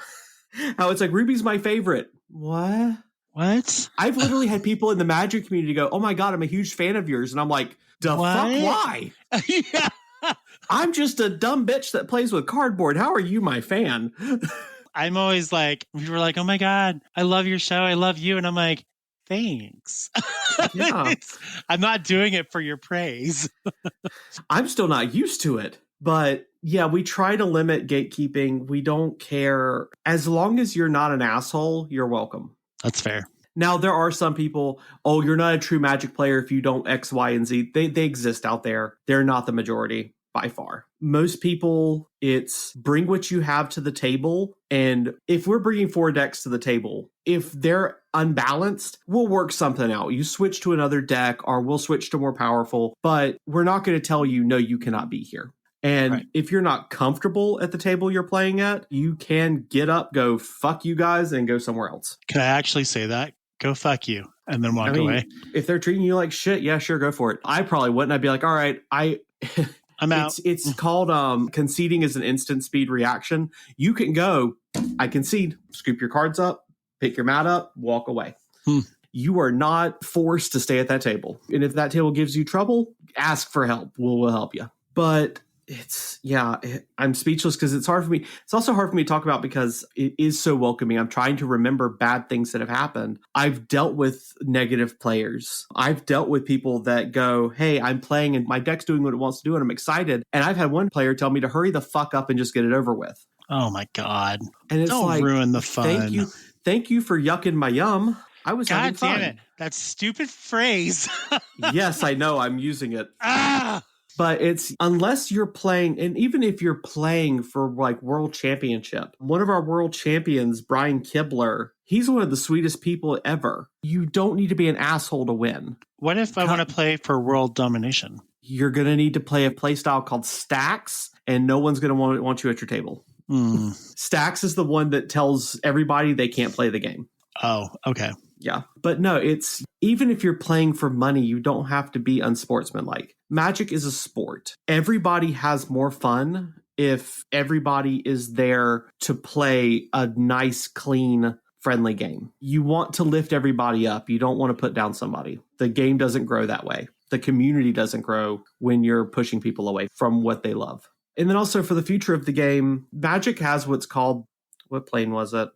how it's like, Ruby's my favorite. What? I've literally had people in the Magic community go, oh my God, I'm a huge fan of yours. And I'm like, fuck, why? Yeah. I'm just a dumb bitch that plays with cardboard. How are you my fan? I'm always like, we were like, oh my God, I love your show. I love you. And I'm like, thanks. Yeah. I'm not doing it for your praise. I'm still not used to it. But yeah, we try to limit gatekeeping. We don't care. As long as you're not an asshole, you're welcome. That's fair. Now, there are some people, oh, you're not a true Magic player if you don't X, Y, and Z. They exist out there. They're not the majority by far. Most people, it's bring what you have to the table. And if we're bringing 4 decks to the table, if they're unbalanced, we'll work something out. You switch to another deck or we'll switch to more powerful, but we're not going to tell you, no, you cannot be here. And if you're not comfortable at the table you're playing at, you can get up, go fuck you guys, and go somewhere else. Can I actually say that? Go fuck you, and then walk away. If they're treating you like shit, yeah, sure, go for it. I probably wouldn't. I'd be like, all right, I'm out. It's called conceding is an instant speed reaction. You can go, I concede, scoop your cards up, pick your mat up, walk away. You are not forced to stay at that table. And if that table gives you trouble, ask for help. We'll help you. But I'm speechless because it's hard for me. It's also hard for me to talk about because it is so welcoming. I'm trying to remember bad things that have happened. I've dealt with negative players. I've dealt with people that go, hey, I'm playing and my deck's doing what it wants to do and I'm excited. And I've had one player tell me to hurry the fuck up and just get it over with. Oh my God. And it's Don't like, ruin the fun. Thank you for yucking my yum. I was having fun. God damn it. That stupid phrase. Yes, I know. I'm using it. Ah! But it's unless you're playing, and even if you're playing for like world championship, one of our world champions, Brian Kibler, he's one of the sweetest people ever. You don't need to be an asshole to win. What if I want to play for world domination? You're going to need to play a play style called Stacks, and no one's going to want you at your table. Stacks is the one that tells everybody they can't play the game. Oh, okay. Yeah. But no, it's even if you're playing for money, you don't have to be unsportsmanlike. Magic is a sport. Everybody has more fun if everybody is there to play a nice, clean, friendly game. You want to lift everybody up. You don't want to put down somebody. The game doesn't grow that way. The community doesn't grow when you're pushing people away from what they love. And then also for the future of the game, Magic has what's called, what plane was it?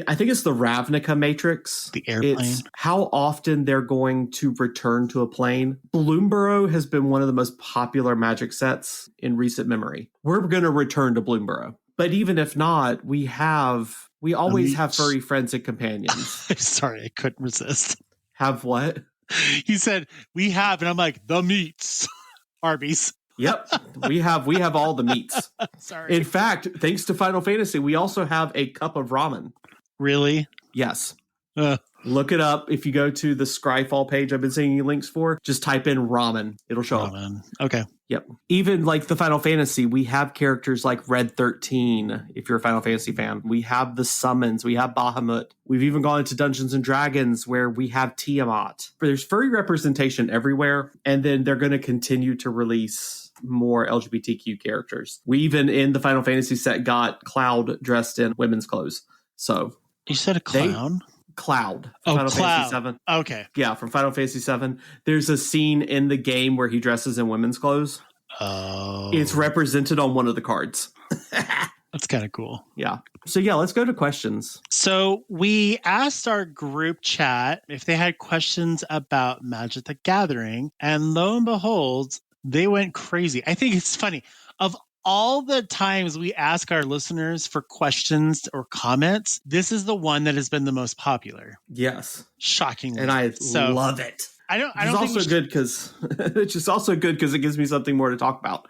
I think it's the Ravnica matrix. The airplane. It's how often they're going to return to a plane. Bloomborough has been one of the most popular Magic sets in recent memory. We're going to return to Bloomborough. But even if not, we always have furry friends and companions. Sorry, I couldn't resist. Have what? He said, we have, and I'm like, the meats. Arby's. Yep, we have all the meats. Sorry. In fact, thanks to Final Fantasy, we also have a cup of ramen. Really? Yes. Look it up. If you go to the Scryfall page I've been sending you links for, just type in ramen. It'll show up. Okay. Yep. Even like the Final Fantasy, we have characters like Red 13, if you're a Final Fantasy fan. We have the summons. We have Bahamut. We've even gone into Dungeons and Dragons where we have Tiamat. There's furry representation everywhere, and then they're going to continue to release more LGBTQ characters. We even in the Final Fantasy set got Cloud dressed in women's clothes. So you said a clown? Cloud. Final Fantasy 7. Okay. Yeah, from Final Fantasy 7. There's a scene in the game where he dresses in women's clothes. Oh. It's represented on one of the cards. That's kind of cool. Yeah. So yeah, let's go to questions. So we asked our group chat if they had questions about Magic the Gathering, and lo and behold, they went crazy. I think it's funny. Of all the times we ask our listeners for questions or comments, this is the one that has been the most popular. Yes. Shockingly. And I love it. It's also good because it's just also good because it gives me something more to talk about.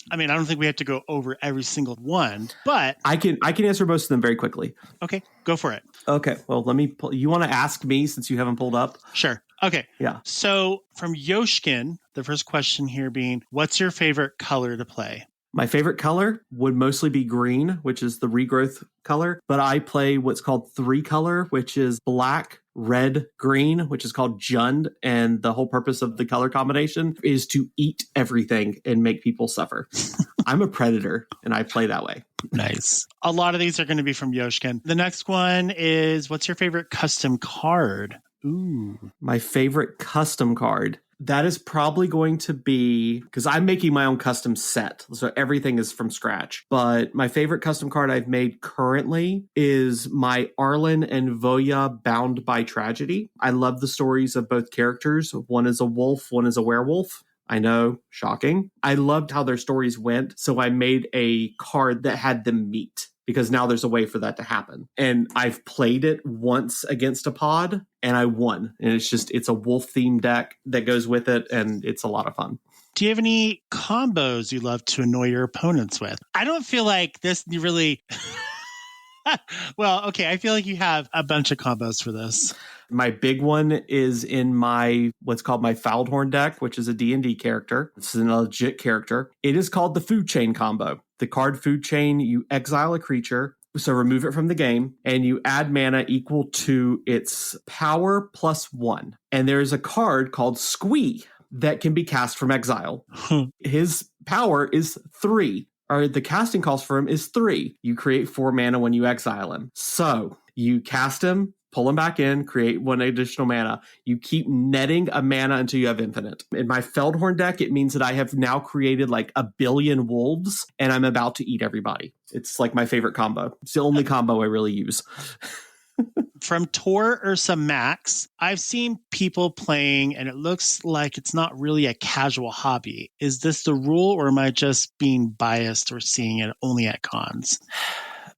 I mean, I don't think we have to go over every single one, but I can answer most of them very quickly. Okay, go for it. Okay. Well, you want to ask me since you haven't pulled up? Sure. Okay. Yeah. So from Yoshkin, the first question here being, what's your favorite color to play? My favorite color would mostly be green, which is the regrowth color. But I play what's called 3-color, which is black, red, green, which is called Jund. And the whole purpose of the color combination is to eat everything and make people suffer. I'm a predator, and I play that way. Nice. A lot of these are going to be from Yoshkin. The next one is, what's your favorite custom card? Ooh. My favorite custom card. That is probably going to be, because I'm making my own custom set. So everything is from scratch. But my favorite custom card I've made currently is my Arlen and Voya Bound by Tragedy. I love the stories of both characters. One is a wolf, one is a werewolf. I know, shocking. I loved how their stories went. So I made a card that had them meet, because now there's a way for that to happen. And I've played it once against a pod and I won. And it's a wolf themed deck that goes with it. And it's a lot of fun. Do you have any combos you love to annoy your opponents with? I don't feel like this really... Well, okay. I feel like you have a bunch of combos for this. My big one is in what's called my Foulhorn deck, which is a D&D character. It's a legit character. It is called the Food Chain combo. The card Food Chain, you exile a creature, so remove it from the game, and you add mana equal to its power +1. And there's a card called Squee that can be cast from exile. His power is 3. Or the casting cost for him is 3. You create 4 mana when you exile him. So you cast him, pull him back in, create 1 additional mana. You keep netting a mana until you have infinite. In my Feldhorn deck, it means that I have now created like 1 billion wolves, and I'm about to eat everybody. It's like my favorite combo. It's the only combo I really use. From Tor Ursa Max, I've seen people playing and it looks like it's not really a casual hobby. Is this the rule or am I just being biased or seeing it only at cons?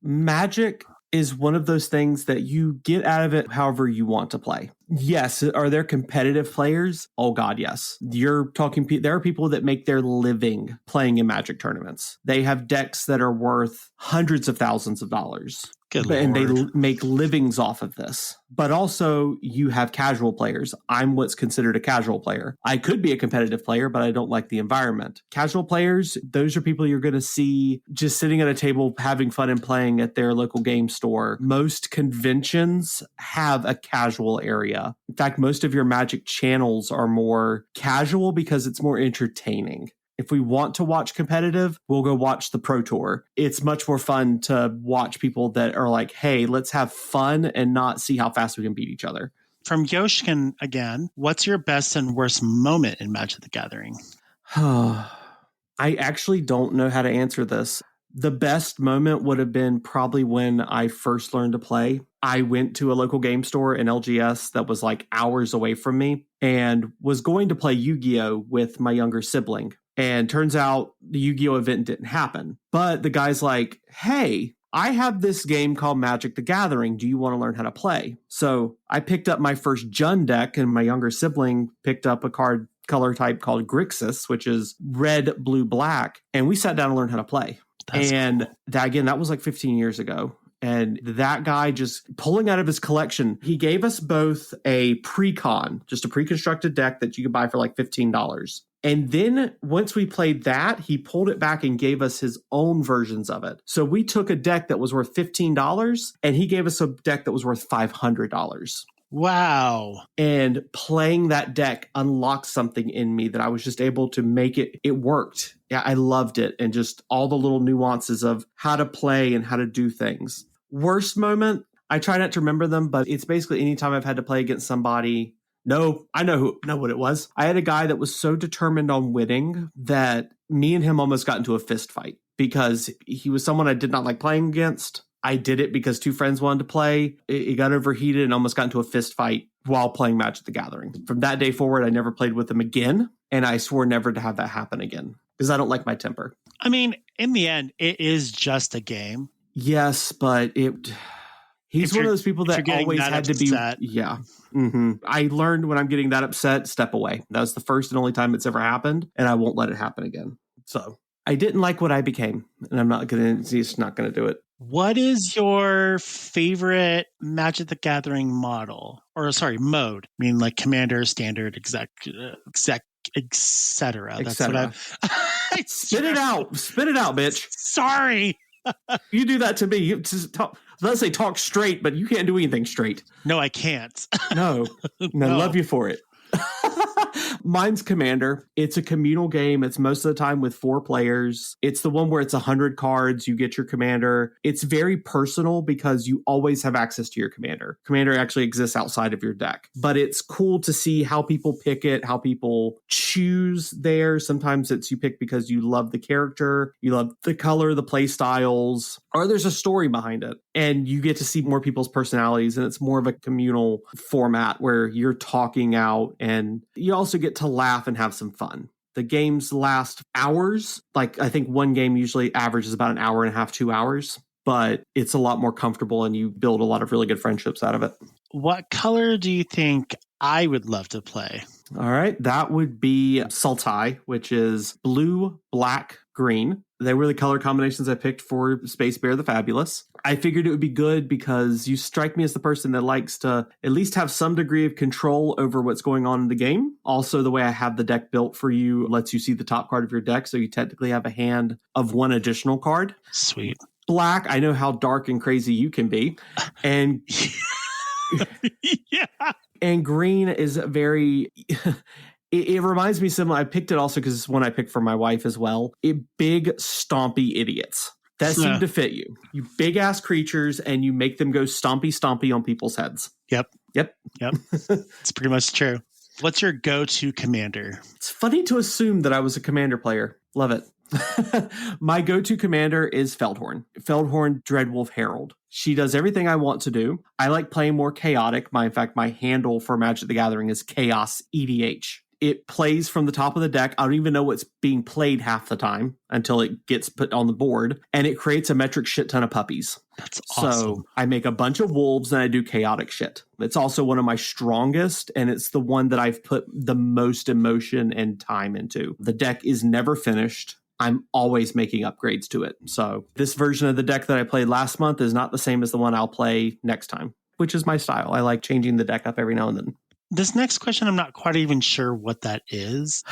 Magic is one of those things that you get out of it however you want to play. Yes. Are there competitive players? Oh, God, yes. You're talking, there are people that make their living playing in Magic tournaments. They have decks that are worth hundreds of thousands of dollars. Good and Lord. They make livings off of this. But also you have casual players. I'm what's considered a casual player. I could be a competitive player, but I don't like the environment. Casual players, those are people you're going to see just sitting at a table, having fun and playing at their local game store. Most conventions have a casual area. In fact, most of your Magic channels are more casual because it's more entertaining. If we want to watch competitive, we'll go watch the Pro Tour. It's much more fun to watch people that are like, hey, let's have fun and not see how fast we can beat each other. From Yoshkin again, what's your best and worst moment in Magic the Gathering? I actually don't know how to answer this. The best moment would have been probably when I first learned to play. I went to a local game store in LGS that was like hours away from me and was going to play Yu-Gi-Oh! With my younger sibling. And turns out the Yu-Gi-Oh! Event didn't happen. But the guy's like, hey, I have this game called Magic the Gathering. Do you want to learn how to play? So I picked up my first Jund deck and my younger sibling picked up a card color type called Grixis, which is red, blue, black. And we sat down and learned how to play. That's cool. That was like 15 years ago. And that guy just pulling out of his collection, he gave us both a pre-con, just a pre-constructed deck that you could buy for like $15. And then once we played that, he pulled it back and gave us his own versions of it. So we took a deck that was worth $15 and he gave us a deck that was worth $500. Wow. And playing that deck unlocked something in me that I was just able to make it. It worked. Yeah, I loved it. And just all the little nuances of how to play and how to do things. Worst moment, I try not to remember them, but it's basically anytime I've had to play against somebody. No, I know what it was. I had a guy that was so determined on winning that me and him almost got into a fist fight because he was someone I did not like playing against. I did it because two friends wanted to play. It got overheated and almost got into a fist fight while playing Magic the Gathering. From that day forward, I never played with him again. And I swore never to have that happen again because I don't like my temper. I mean, in the end, it is just a game. Yes, but he's one of those people that always had upset. To be. Yeah. Mm-hmm. I learned when I'm getting that upset, step away. That was the first and only time it's ever happened. And I won't let it happen again. So I didn't like what I became. And I'm not going to, it's not going to do it. What is your favorite Magic the Gathering model? Or sorry, mode? I mean, like Commander, Standard, Exec, etc. That's what I've... Spit it out, bitch. Sorry. You do that to me. Let's say talk straight, but you can't do anything straight. No, I can't. No. I love you for it. Mine's Commander. It's a communal game. It's most of the time with 4 players. It's the one where it's 100 cards. You get your commander. It's very personal because you always have access to your commander. Commander actually exists outside of your deck. But it's cool to see how people pick it, how people choose there. Sometimes it's you pick because you love the character, you love the color, the play styles, or there's a story behind it. And you get to see more people's personalities, and it's more of a communal format where you're talking out, and you also get to laugh and have some fun. The games last hours. Like, I think one game usually averages about an hour and a half, 2 hours, but it's a lot more comfortable and you build a lot of really good friendships out of it. What color do you think I would love to play? All right. That would be Sultai, which is blue, black, green. They were the color combinations I picked for Space Bear the Fabulous. I figured it would be good because you strike me as the person that likes to at least have some degree of control over what's going on in the game. Also, the way I have the deck built for you lets you see the top card of your deck, so you technically have a hand of one additional card. Sweet. Black, I know how dark and crazy you can be. And yeah. And green is very... It reminds me similar. I picked it also because it's one I picked for my wife as well. Big, stompy idiots that seem to fit you. You big ass creatures, and you make them go stompy on people's heads. Yep. It's pretty much true. What's your go-to commander? It's funny to assume that I was a commander player. Love it. My go-to commander is Feldhorn. Feldhorn Dreadwolf Herald. She does everything I want to do. I like playing more chaotic. In fact, my handle for Magic the Gathering is ChaosEDH. It plays from the top of the deck. I don't even know what's being played half the time until it gets put on the board. And it creates a metric shit ton of puppies. That's awesome. So I make a bunch of wolves and I do chaotic shit. It's also one of my strongest, and it's the one that I've put the most emotion and time into. The deck is never finished. I'm always making upgrades to it. So this version of the deck that I played last month is not the same as the one I'll play next time, which is my style. I like changing the deck up every now and then. This next question, I'm not quite even sure what that is.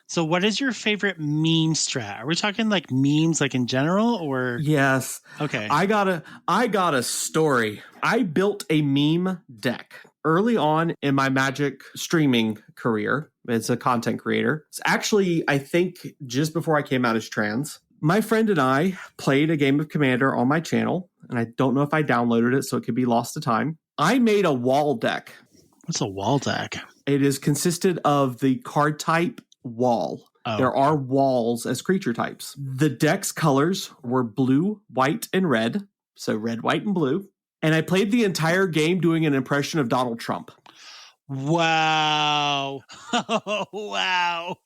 So what is your favorite meme strat? Are we talking like memes like in general or? Yes. Okay. I got a story. I built a meme deck early on in my Magic streaming career as a content creator. It's actually, I think, just before I came out as trans. My friend and I played a game of Commander on my channel, and I don't know if I downloaded it, so it could be lost to time. I made a wall deck. What's a wall deck? It is consisted of the card type wall. Oh. There are walls as creature types. The deck's colors were blue, white, and red. So red, white, and blue. And I played the entire game doing an impression of Donald Trump. Wow. Wow.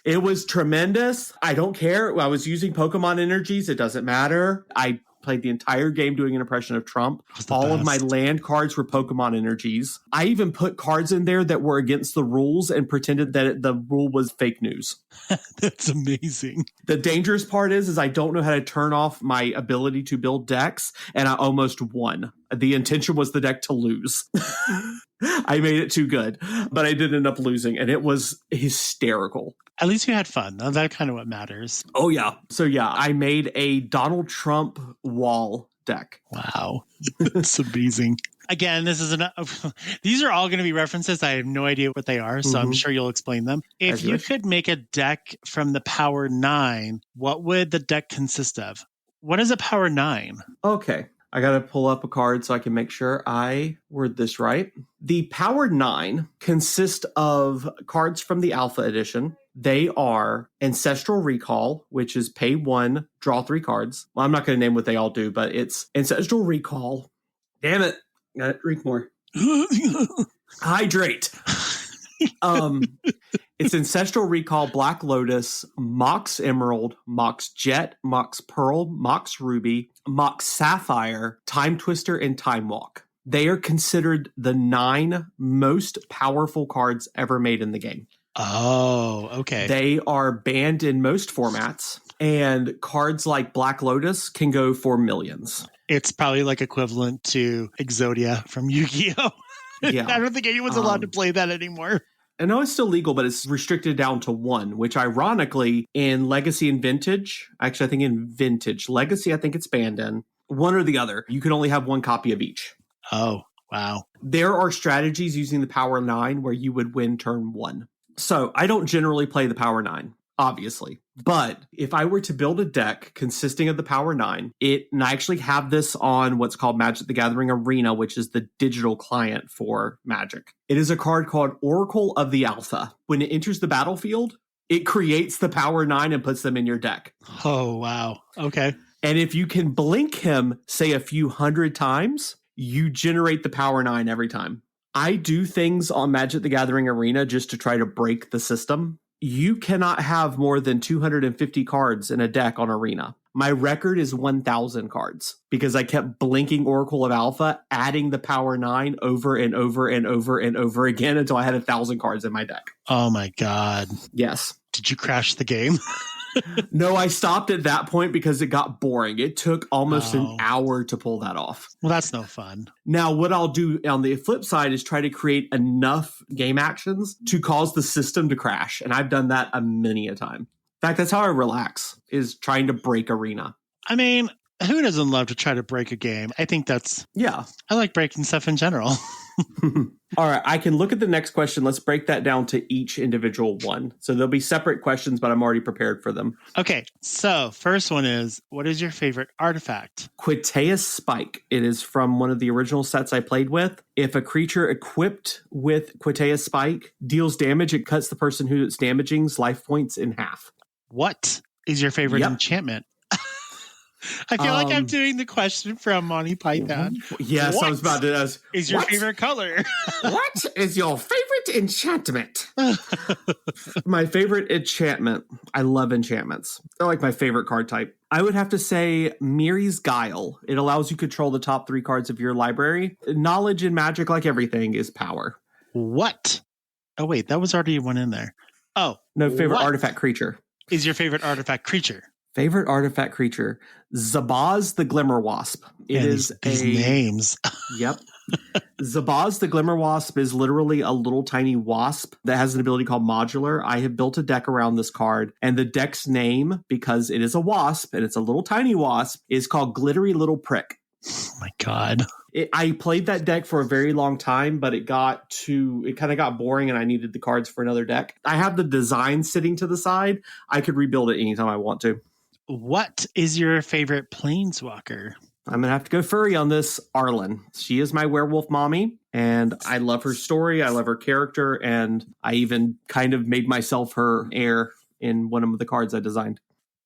It was tremendous. I don't care. I was using Pokemon energies. It doesn't matter. I played the entire game doing an impression of Trump. All of my land cards were Pokemon energies. I even put cards in there that were against the rules and pretended that the rule was fake news. That's amazing. The dangerous part is I don't know how to turn off my ability to build decks, and I almost won. The intention was the deck to lose. I made it too good, but I did end up losing, and it was hysterical. At least you had fun. That's kind of what matters. Oh, yeah. So, yeah, I made a Donald Trump wall deck. Wow. That's amazing. Again, these are all going to be references. I have no idea what they are, so I'm sure you'll explain them. If you could make a deck from the Power 9, what would the deck consist of? What is a Power 9? Okay. I got to pull up a card so I can make sure I word this right. The Power 9 consists of cards from the Alpha Edition. They are Ancestral Recall, which is pay 1, draw 3 cards. Well, I'm not going to name what they all do, but it's Ancestral Recall. Damn it. Got to drink more. Hydrate. It's Ancestral Recall, Black Lotus, Mox Emerald, Mox Jet, Mox Pearl, Mox Ruby, Mox Sapphire, Time Twister, and Time Walk. They are considered the 9 most powerful cards ever made in the game. Oh, okay. They are banned in most formats, and cards like Black Lotus can go for millions. It's probably like equivalent to Exodia from Yu-Gi-Oh! Yeah. I don't think anyone's allowed to play that anymore. I know it's still legal, but it's restricted down to 1, which ironically in Legacy and Vintage, actually I think in Vintage, Legacy I think it's banned in, one or the other. You can only have 1 copy of each. Oh, wow. There are strategies using the Power 9 where you would win turn 1. So I don't generally play the Power 9, obviously. But if I were to build a deck consisting of the Power 9, and I actually have this on what's called Magic the Gathering Arena, which is the digital client for Magic. It is a card called Oracle of the Alpha. When it enters the battlefield, it creates the Power 9 and puts them in your deck. Oh, wow. Okay. And if you can blink him, say a few hundred times, you generate the Power 9 every time. I do things on Magic the Gathering Arena just to try to break the system. You cannot have more than 250 cards in a deck on Arena. My record is 1,000 cards because I kept blinking Oracle of Alpha, adding the Power 9 over and over and over and over again until I had 1,000 cards in my deck. Oh my God. Yes. Did you crash the game? No, I stopped at that point because it got boring. It took almost an hour to pull that off. Well, that's no fun. Now, what I'll do on the flip side is try to create enough game actions to cause the system to crash. And I've done that many a time. In fact, that's how I relax, is trying to break Arena. I mean, who doesn't love to try to break a game? I think that's... Yeah. I like breaking stuff in general. All right, I can look at the next question. Let's break that down to each individual one. So there'll be separate questions, but I'm already prepared for them. Okay, so first one is, what is your favorite artifact? Quitea's Spike. It is from one of the original sets I played with. If a creature equipped with Quitea's Spike deals damage, it cuts the person who it's damaging's life points in half. What is your favorite enchantment? I feel like I'm doing the question from Monty Python. Yes, What I was about to ask. Is your favorite color? What is your favorite enchantment? My favorite enchantment. I love enchantments. They're like my favorite card type. I would have to say Miri's Guile. It allows you to control the top 3 cards of your library. Knowledge and magic, like everything, is power. What? Oh, wait, that was already one in there. Oh. No, favorite artifact creature. Is your favorite artifact creature? Favorite artifact creature. Zabaz the Glimmer Wasp. It is these names. Yep. Zabaz the Glimmer Wasp is literally a little tiny wasp that has an ability called Modular. I have built a deck around this card, and the deck's name, because it is a wasp and it's a little tiny wasp, is called Glittery Little Prick. Oh my God. I played that deck for a very long time, but it kind of got boring and I needed the cards for another deck. I have the design sitting to the side. I could rebuild it anytime I want to. What is your favorite planeswalker? I'm going to have to go furry on this. Arlen. She is my werewolf mommy, and I love her story. I love her character, and I even kind of made myself her heir in one of the cards I designed.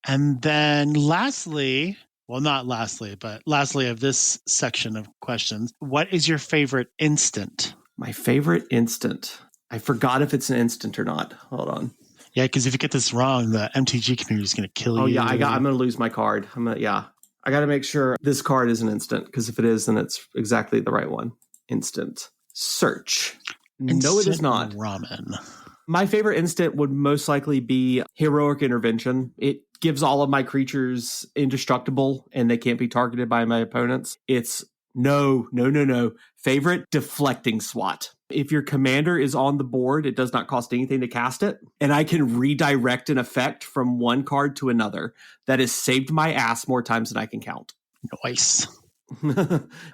And then lastly of this section of questions, what is your favorite instant? My favorite instant. I forgot if it's an instant or not. Hold on. Yeah, because if you get this wrong, the MTG community is going to kill you. Oh, yeah, I'm going to lose my card. I got to make sure this card is an instant, because if it is, then it's exactly the right one. Instant. Search. No, it is not. Ramen. My favorite instant would most likely be Heroic Intervention. It gives all of my creatures indestructible, and they can't be targeted by my opponents. It's no. Favorite, Deflecting Swat. If your commander is on the board, it does not cost anything to cast it. And I can redirect an effect from one card to another. That has saved my ass more times than I can count. Nice.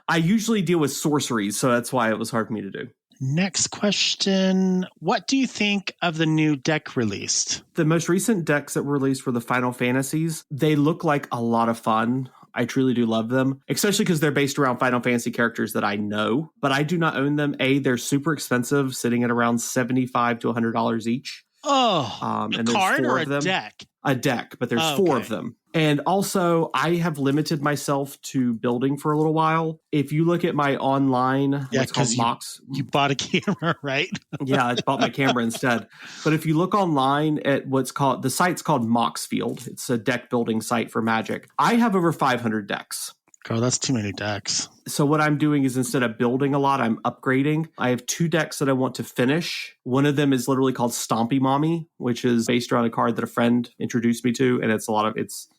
I usually deal with sorceries, so that's why it was hard for me to do. Next question. What do you think of the new deck released? The most recent decks that were released were the Final Fantasies. They look like a lot of fun. I truly do love them, especially because they're based around Final Fantasy characters that I know, but I do not own them. They're super expensive, sitting at around $75 to $100 each. Oh, and a card or a deck? A deck, but there's 4 of them. And also, I have limited myself to building for a little while. If you look at my online, because you bought a camera, right? Yeah, I bought my camera instead. But if you look online at the site's called Moxfield. It's a deck building site for Magic. I have over 500 decks. Girl, that's too many decks. So what I'm doing is, instead of building a lot, I'm upgrading. I have 2 decks that I want to finish. One of them is literally called Stompy Mommy, which is based around a card that a friend introduced me to. And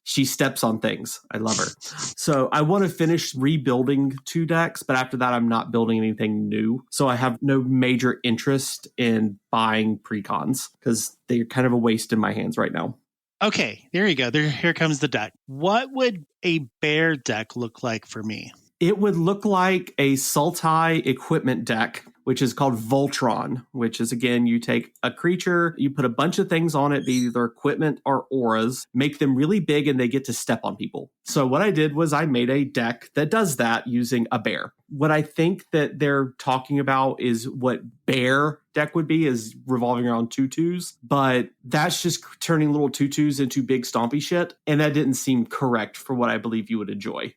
she steps on things. I love her. So I want to finish rebuilding 2 decks, but after that, I'm not building anything new. So I have no major interest in buying precons because they're kind of a waste in my hands right now. Okay, there you go. Here comes the deck. What would a bear deck look like for me? It would look like a Sultai equipment deck, which is called Voltron, which is, again, you take a creature, you put a bunch of things on it, be either equipment or auras, make them really big, and they get to step on people. So what I did was I made a deck that does that using a bear. What I think that they're talking about is what bear deck would be is revolving around tutus, but that's just turning little tutus into big stompy shit, and that didn't seem correct for what I believe you would enjoy.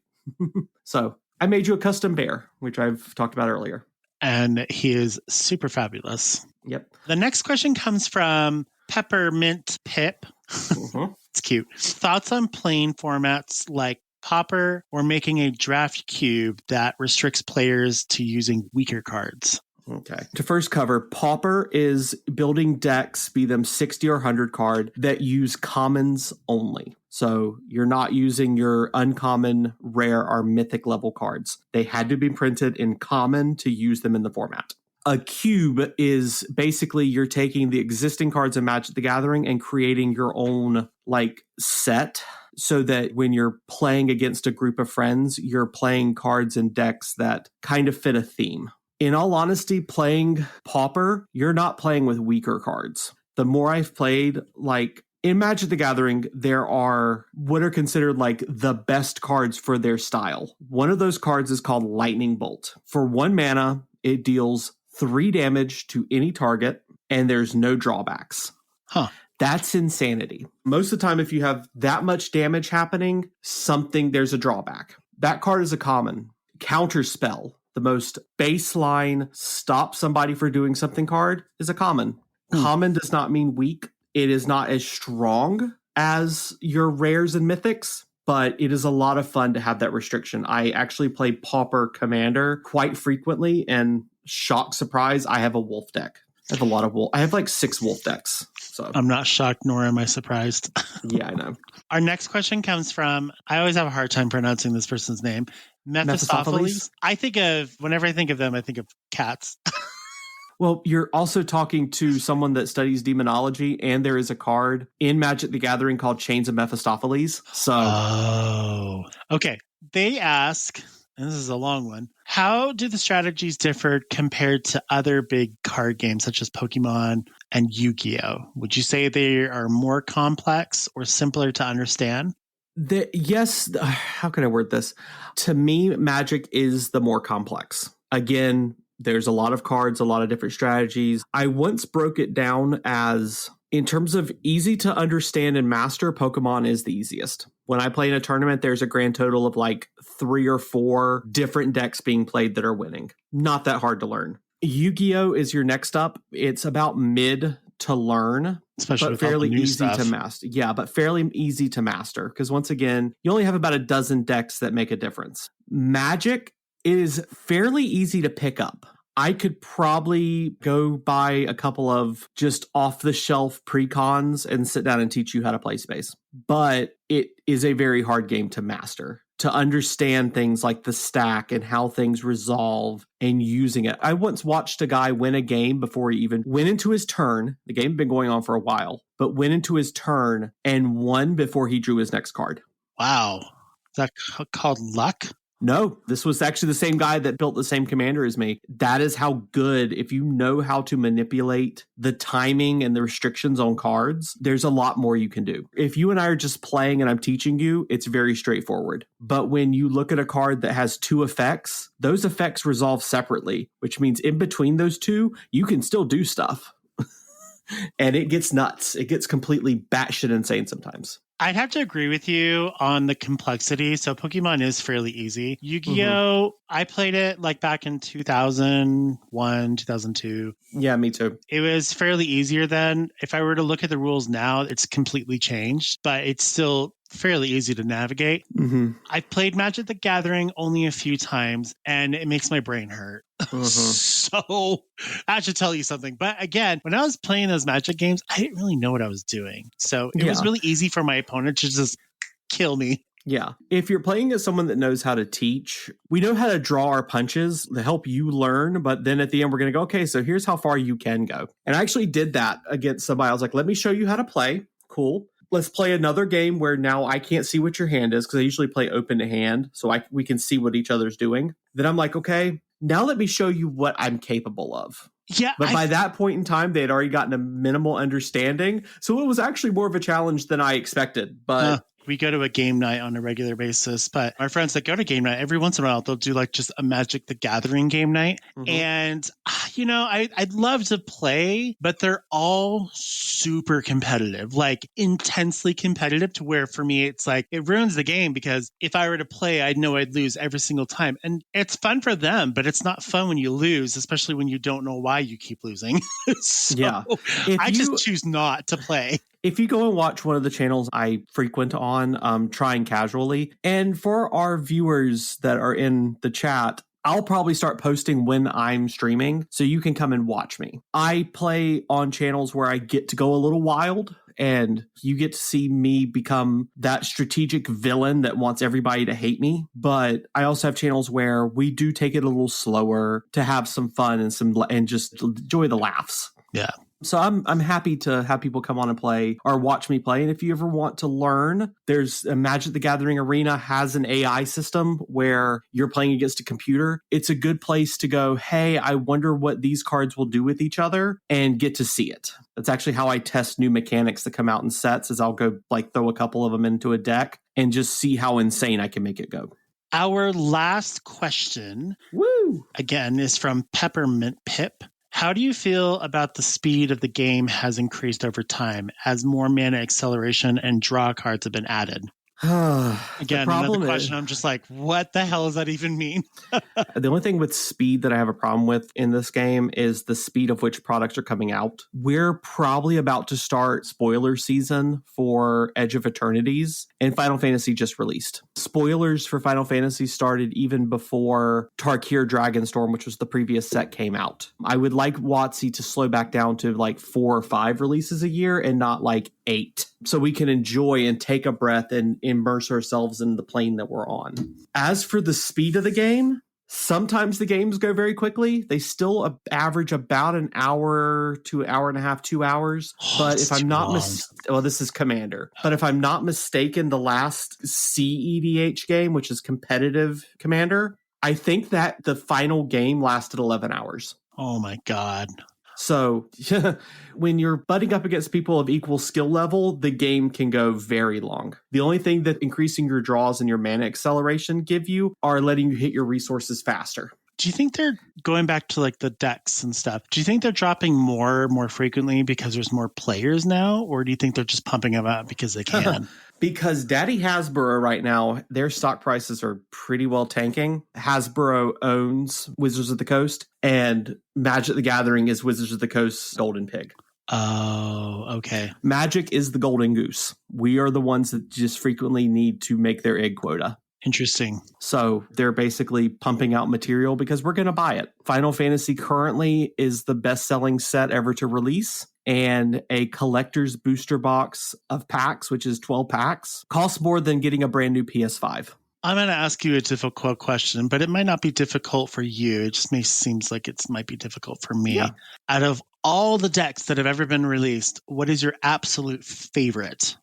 So I made you a custom bear, which I've talked about earlier. And he is super fabulous. Yep. The next question comes from Peppermint Pip. Mm-hmm. It's cute. Thoughts on playing formats like Pauper or making a draft cube that restricts players to using weaker cards? Okay. To first cover, Pauper is building decks, be them 60 or 100 card, that use commons only. So you're not using your uncommon, rare, or mythic level cards. They had to be printed in common to use them in the format. A cube is basically you're taking the existing cards in Magic the Gathering and creating your own set, so that when you're playing against a group of friends, you're playing cards and decks that kind of fit a theme. In all honesty, playing Pauper, you're not playing with weaker cards. The more I've played, in Magic the Gathering, there are what are considered the best cards for their style. One of those cards is called Lightning Bolt. For 1 mana, it deals 3 damage to any target, and there's no drawbacks. Huh. That's insanity. Most of the time, if you have that much damage happening, there's a drawback. That card is a common. Counterspell, the most baseline stop somebody for doing something card, is a common. Common does not mean weak. It is not as strong as your rares and mythics, but it is a lot of fun to have that restriction. I actually play Pauper Commander quite frequently, and shock surprise, I have a wolf deck. I have a lot of wolf. I have like 6 wolf decks. So I'm not shocked, nor am I surprised. Yeah, I know. Our next question comes from, I always have a hard time pronouncing this person's name, Mephistopheles. Whenever I think of them, I think of cats. Well, you're also talking to someone that studies demonology, and there is a card in Magic the Gathering called Chains of Mephistopheles. So, okay. They ask, and this is a long one, how do the strategies differ compared to other big card games such as Pokemon and Yu-Gi-Oh? Would you say they are more complex or simpler to understand? Yes. How can I word this? To me, Magic is the more complex. Again, there's a lot of cards, a lot of different strategies. I once broke it down as, in terms of easy to understand and master, Pokemon is the easiest. When I play in a tournament, there's a grand total of like 3 or 4 different decks being played that are winning. Not that hard to learn. Yu-Gi-Oh is your next up. It's about mid to learn, especially but fairly easy to master. Yeah, but fairly easy to master, because once again, you only have about a dozen decks that make a difference. Magic is fairly easy to pick up. I could probably go buy a couple of just off-the-shelf precons and sit down and teach you how to play Space. But it is a very hard game to master, to understand things like the stack and how things resolve and using it. I once watched a guy win a game before he even went into his turn. The game had been going on for a while, but went into his turn and won before he drew his next card. Wow. Is that called luck? No, this was actually the same guy that built the same commander as me. That is how good, if you know how to manipulate the timing and the restrictions on cards, there's a lot more you can do. If you and I are just playing and I'm teaching you, it's very straightforward. But when you look at a card that has 2 effects, those effects resolve separately, which means in between those 2, you can still do stuff. And it gets nuts. It gets completely batshit insane sometimes. I'd have to agree with you on the complexity. So Pokemon is fairly easy. Yu-Gi-Oh! I played it like back in 2001, 2002. Yeah, me too. It was fairly easier then. If I were to look at the rules now, it's completely changed, but it's still fairly easy to navigate. I've played Magic the Gathering only a few times, and it makes my brain hurt. So I should tell you something. But again, when I was playing those Magic games, I didn't really know what I was doing. So it was really easy for my opponent to just kill me. Yeah. If you're playing as someone that knows how to teach, we know how to draw our punches to help you learn. But then at the end, we're going to go, okay, so here's how far you can go. And I actually did that against somebody. I was like, let me show you how to play. Cool. Let's play another game where now I can't see what your hand is, because I usually play open to hand, so we can see what each other's doing. Then I'm like, okay, now let me show you what I'm capable of. Yeah. But by that point in time, they had already gotten a minimal understanding. So it was actually more of a challenge than I expected. But we go to a game night on a regular basis, but our friends that go to game night, every once in a while, they'll do like just a Magic the Gathering game night. And, I'd love to play, but they're all super competitive, like intensely competitive, to where for me, it's like, it ruins the game, because if I were to play, I'd know I'd lose every single time. And it's fun for them, but it's not fun when you lose, especially when you don't know why you keep losing. So I just choose not to play. If you go and watch one of the channels I frequent on, Trying Casually, and for our viewers that are in the chat, I'll probably start posting when I'm streaming, so you can come and watch me. I play on channels where I get to go a little wild, and you get to see me become that strategic villain that wants everybody to hate me. But I also have channels where we do take it a little slower to have some fun and just enjoy the laughs. Yeah. So I'm happy to have people come on and play or watch me play. And if you ever want to learn, there's a Magic the Gathering Arena has an AI system where you're playing against a computer. It's a good place to go, hey, I wonder what these cards will do with each other, and get to see it. That's actually how I test new mechanics that come out in sets, is I'll go like throw a couple of them into a deck and just see how insane I can make it go. Our last question, again, is from Peppermint Pip. How do you feel about the speed of the game has increased over time as more mana acceleration and draw cards have been added? Again, another question. I'm just like, what the hell does that even mean? The only thing with speed that I have a problem with in this game is the speed of which products are coming out. We're probably about to start spoiler season for Edge of Eternities, and Final Fantasy just released. Spoilers for Final Fantasy started even before Tarkir Dragonstorm, which was the previous set, came out. I would like WotC to slow back down to like 4 or 5 releases a year and not like 8, so we can enjoy and take a breath and immerse ourselves in the plane that we're on. As for the speed of the game, sometimes the games go very quickly. They still average about an hour to an hour and a half, 2 hours. But if I'm not this is Commander. But if I'm not mistaken, the last CEDH game, which is competitive Commander, I think that the final game lasted 11 hours. Oh my God. So when you're butting up against people of equal skill level, the game can go very long. The only thing that increasing your draws and your mana acceleration give you are letting you hit your resources faster. Do you think they're going back to like the decks and stuff? Do you think they're dropping more frequently because there's more players now? Or do you think they're just pumping them out because they can? Because Daddy Hasbro right now, their stock prices are pretty well tanking. Hasbro owns Wizards of the Coast, and Magic the Gathering is Wizards of the Coast's golden pig. Oh, okay. Magic is the golden goose. We are the ones that just frequently need to make their egg quota. Interesting. So they're basically pumping out material because we're going to buy it. Final Fantasy currently is the best-selling set ever to release, and a collector's booster box of packs, which is 12 packs, costs more than getting a brand new PS5. I'm going to ask you a difficult question, but it might not be difficult for you. It just seems like it might be difficult for me. Yeah. Out of all the decks that have ever been released, what is your absolute favorite?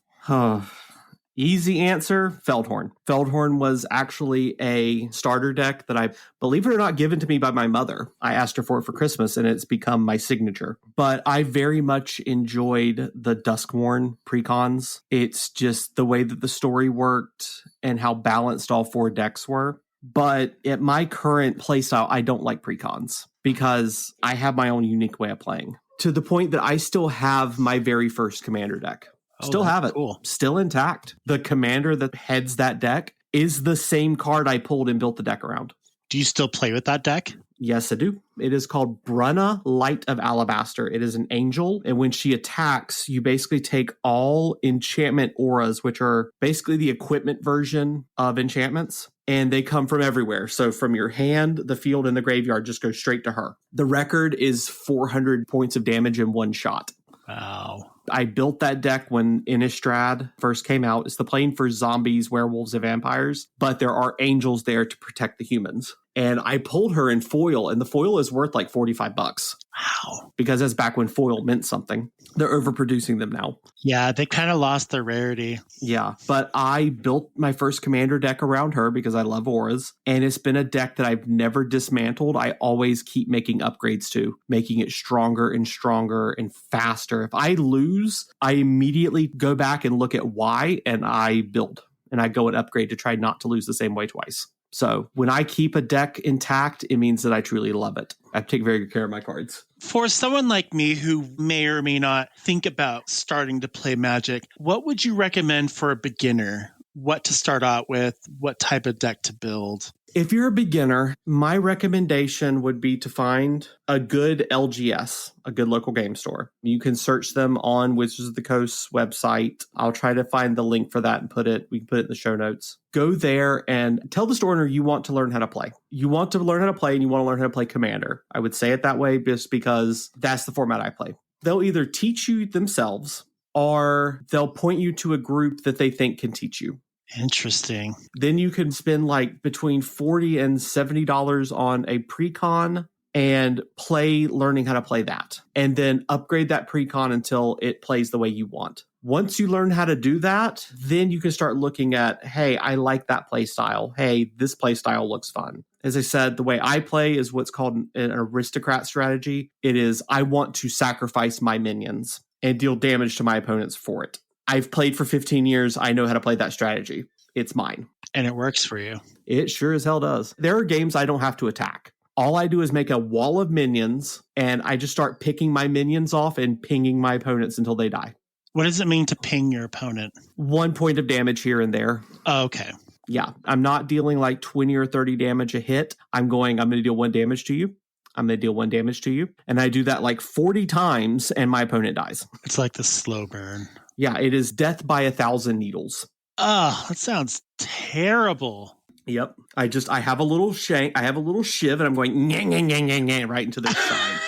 Easy answer, Feldhorn. Feldhorn was actually a starter deck that I, believe it or not, given to me by my mother. I asked her for it for Christmas, and it's become my signature. But I very much enjoyed the Duskworn precons. It's just the way that the story worked and how balanced all 4 decks were. But at my current playstyle, I don't like precons because I have my own unique way of playing. To the point that I still have my very first Commander deck. Still have it. Cool. Still intact. The commander that heads that deck is the same card I pulled and built the deck around. Do you still play with that deck? Yes, I do. It is called Brunna, Light of Alabaster. It is an angel, and when she attacks, you basically take all enchantment auras, which are basically the equipment version of enchantments, and they come from everywhere. So from your hand, the field, and the graveyard just go straight to her. The record is 400 points of damage in one shot. Wow. I built that deck when Innistrad first came out. It's the plane for zombies, werewolves, and vampires, but there are angels there to protect the humans. And I pulled her in foil, and the foil is worth like $45. Wow. Because that's back when foil meant something. They're overproducing them now. Yeah, they kind of lost their rarity. Yeah, but I built my first commander deck around her because I love auras, and it's been a deck that I've never dismantled. I always keep making upgrades to, making it stronger and stronger and faster. If I lose, I immediately go back and look at why, and I build. And I go and upgrade to try not to lose the same way twice. So when I keep a deck intact, it means that I truly love it. I take very good care of my cards. For someone like me who may or may not think about starting to play Magic, what would you recommend for a beginner? What to start out with? What type of deck to build? If you're a beginner, my recommendation would be to find a good LGS, a good local game store. You can search them on Wizards of the Coast's website. I'll try to find the link for that and we can put it in the show notes. Go there and tell the store owner you want to learn how to play. You want to learn how to play and you want to learn how to play Commander. I would say it that way just because that's the format I play. They'll either teach you themselves or they'll point you to a group that they think can teach you. Interesting. Then you can spend like between $40 and $70 on a precon and play learning how to play that. And then upgrade that precon until it plays the way you want. Once you learn how to do that, then you can start looking at, hey, I like that play style. Hey, this play style looks fun. As I said, the way I play is what's called an aristocrat strategy. It is, I want to sacrifice my minions and deal damage to my opponents for it. I've played for 15 years. I know how to play that strategy. It's mine. And it works for you. It sure as hell does. There are games I don't have to attack. All I do is make a wall of minions, and I just start picking my minions off and pinging my opponents until they die. What does it mean to ping your opponent? 1 point of damage here and there. Oh, okay. Yeah, I'm not dealing like 20 or 30 damage a hit. I'm going to deal 1 damage to you. I'm going to deal 1 damage to you. And I do that like 40 times, and my opponent dies. It's like the slow burn. Yeah, it is death by 1,000 needles. Oh, that sounds terrible. Yep. I have a little shank. I have a little shiv, and I'm going nyah, nyah, nyah, nyah, nyah, right into their side.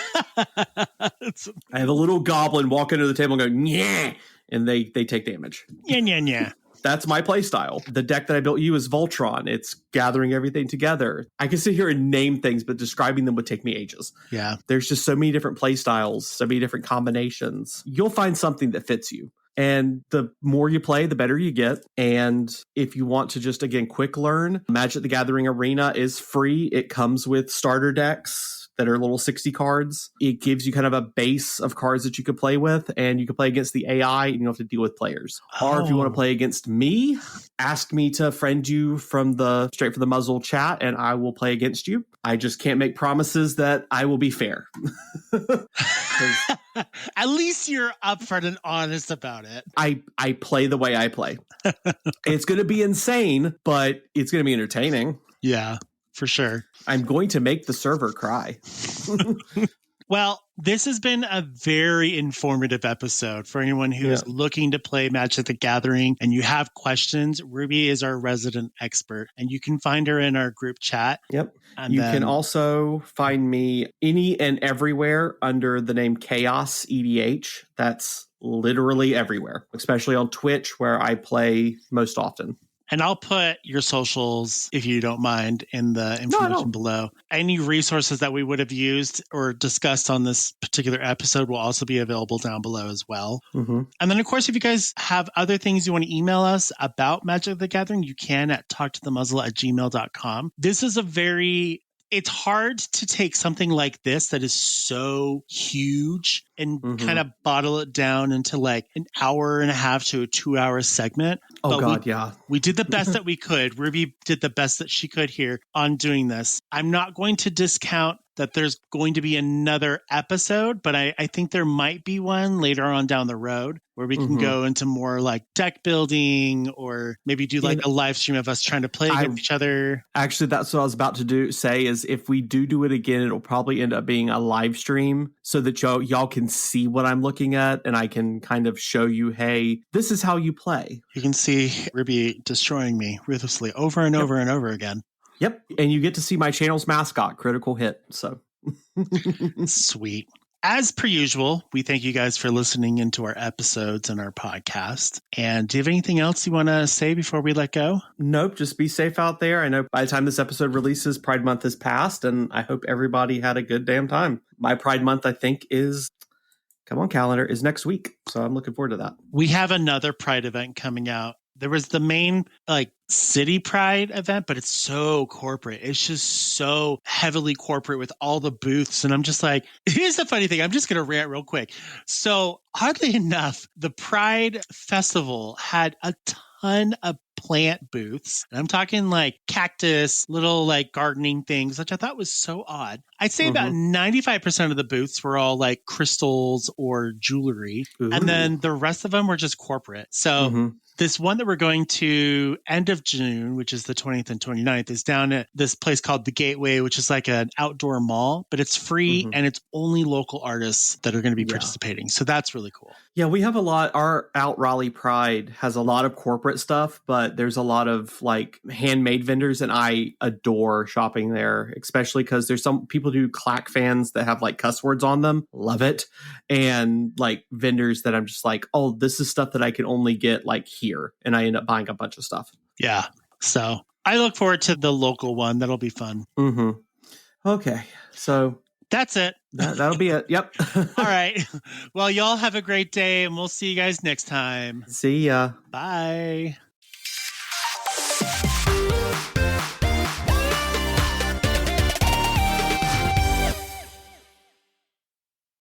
I have a little goblin walk into the table and go nyah, and they take damage. Yeah, yeah, yeah. That's my play style. The deck that I built you is Voltron. It's gathering everything together. I can sit here and name things, but describing them would take me ages. Yeah. There's just so many different play styles, so many different combinations. You'll find something that fits you. And the more you play, the better you get. And if you want to just, again, quick learn, Magic the Gathering Arena is free. It comes with starter decks that are little 60 cards. It gives you kind of a base of cards that you could play with, and you can play against the AI, and you don't have to deal with players. Or if you want to play against me, ask me to friend you from the Straight for the Muzzle chat, and I will play against you. I just can't make promises that I will be fair. At least you're upfront and honest about it. I play the way I play. It's going to be insane, but it's going to be entertaining. Yeah, for sure. I'm going to make the server cry. Well, this has been a very informative episode for anyone who is looking to play Magic the Gathering and you have questions. Ruby is our resident expert, and you can find her in our group chat. Yep. You can also find me any and everywhere under the name ChaosEDH. That's literally everywhere, especially on Twitch, where I play most often. And I'll put your socials, if you don't mind, in the information below. Any resources that we would have used or discussed on this particular episode will also be available down below as well. Mm-hmm. And then, of course, if you guys have other things you want to email us about Magic the Gathering, you can at talktothemuzzle@gmail.com. This is it's hard to take something like this that is so huge and kind of bottle it down into like an hour and a half to a 2-hour segment. Oh, God, yeah. We did the best that we could. Ruby did the best that she could here on doing this. I'm not going to discount that there's going to be another episode, but I think there might be one later on down the road where we can go into more like deck building, or maybe do like a live stream of us trying to play against each other. Actually, that's what I was about to say is if we do it again, it'll probably end up being a live stream so that y'all can see what I'm looking at, and I can kind of show you, hey, this is how you play. You can see Ruby destroying me ruthlessly over and over and over again. Yep. And you get to see my channel's mascot, Critical Hit. So sweet. As per usual, we thank you guys for listening into our episodes and our podcast. And do you have anything else you want to say before we let go? Nope. Just be safe out there. I know by the time this episode releases, Pride Month has passed, and I hope everybody had a good damn time. My Pride Month, I think, is next week. So I'm looking forward to that. We have another Pride event coming out. There was the main city Pride event, but it's so corporate. It's just so heavily corporate with all the booths. And I'm just like, here's the funny thing. I'm just going to rant real quick. So oddly enough, the Pride Festival had a ton of plant booths. And I'm talking like cactus, little like gardening things, which I thought was so odd. I'd say about 95% of the booths were all like crystals or jewelry. Ooh. And then the rest of them were just corporate. So this one that we're going to end of June, which is the 20th and 29th, is down at this place called The Gateway, which is like an outdoor mall, but it's free and it's only local artists that are going to be participating. So that's really cool. Yeah, we have a lot. Our Out Raleigh Pride has a lot of corporate stuff, but there's a lot of like handmade vendors, and I adore shopping there, especially because there's some people who do clack fans that have like cuss words on them. Love it. And like vendors that I'm just like, oh, this is stuff that I can only get like here. And I end up buying a bunch of stuff. Yeah. So I look forward to the local one. That'll be fun. Okay. So that's it. That'll be it. Yep. All right. Well, y'all have a great day, and we'll see you guys next time. See ya. Bye.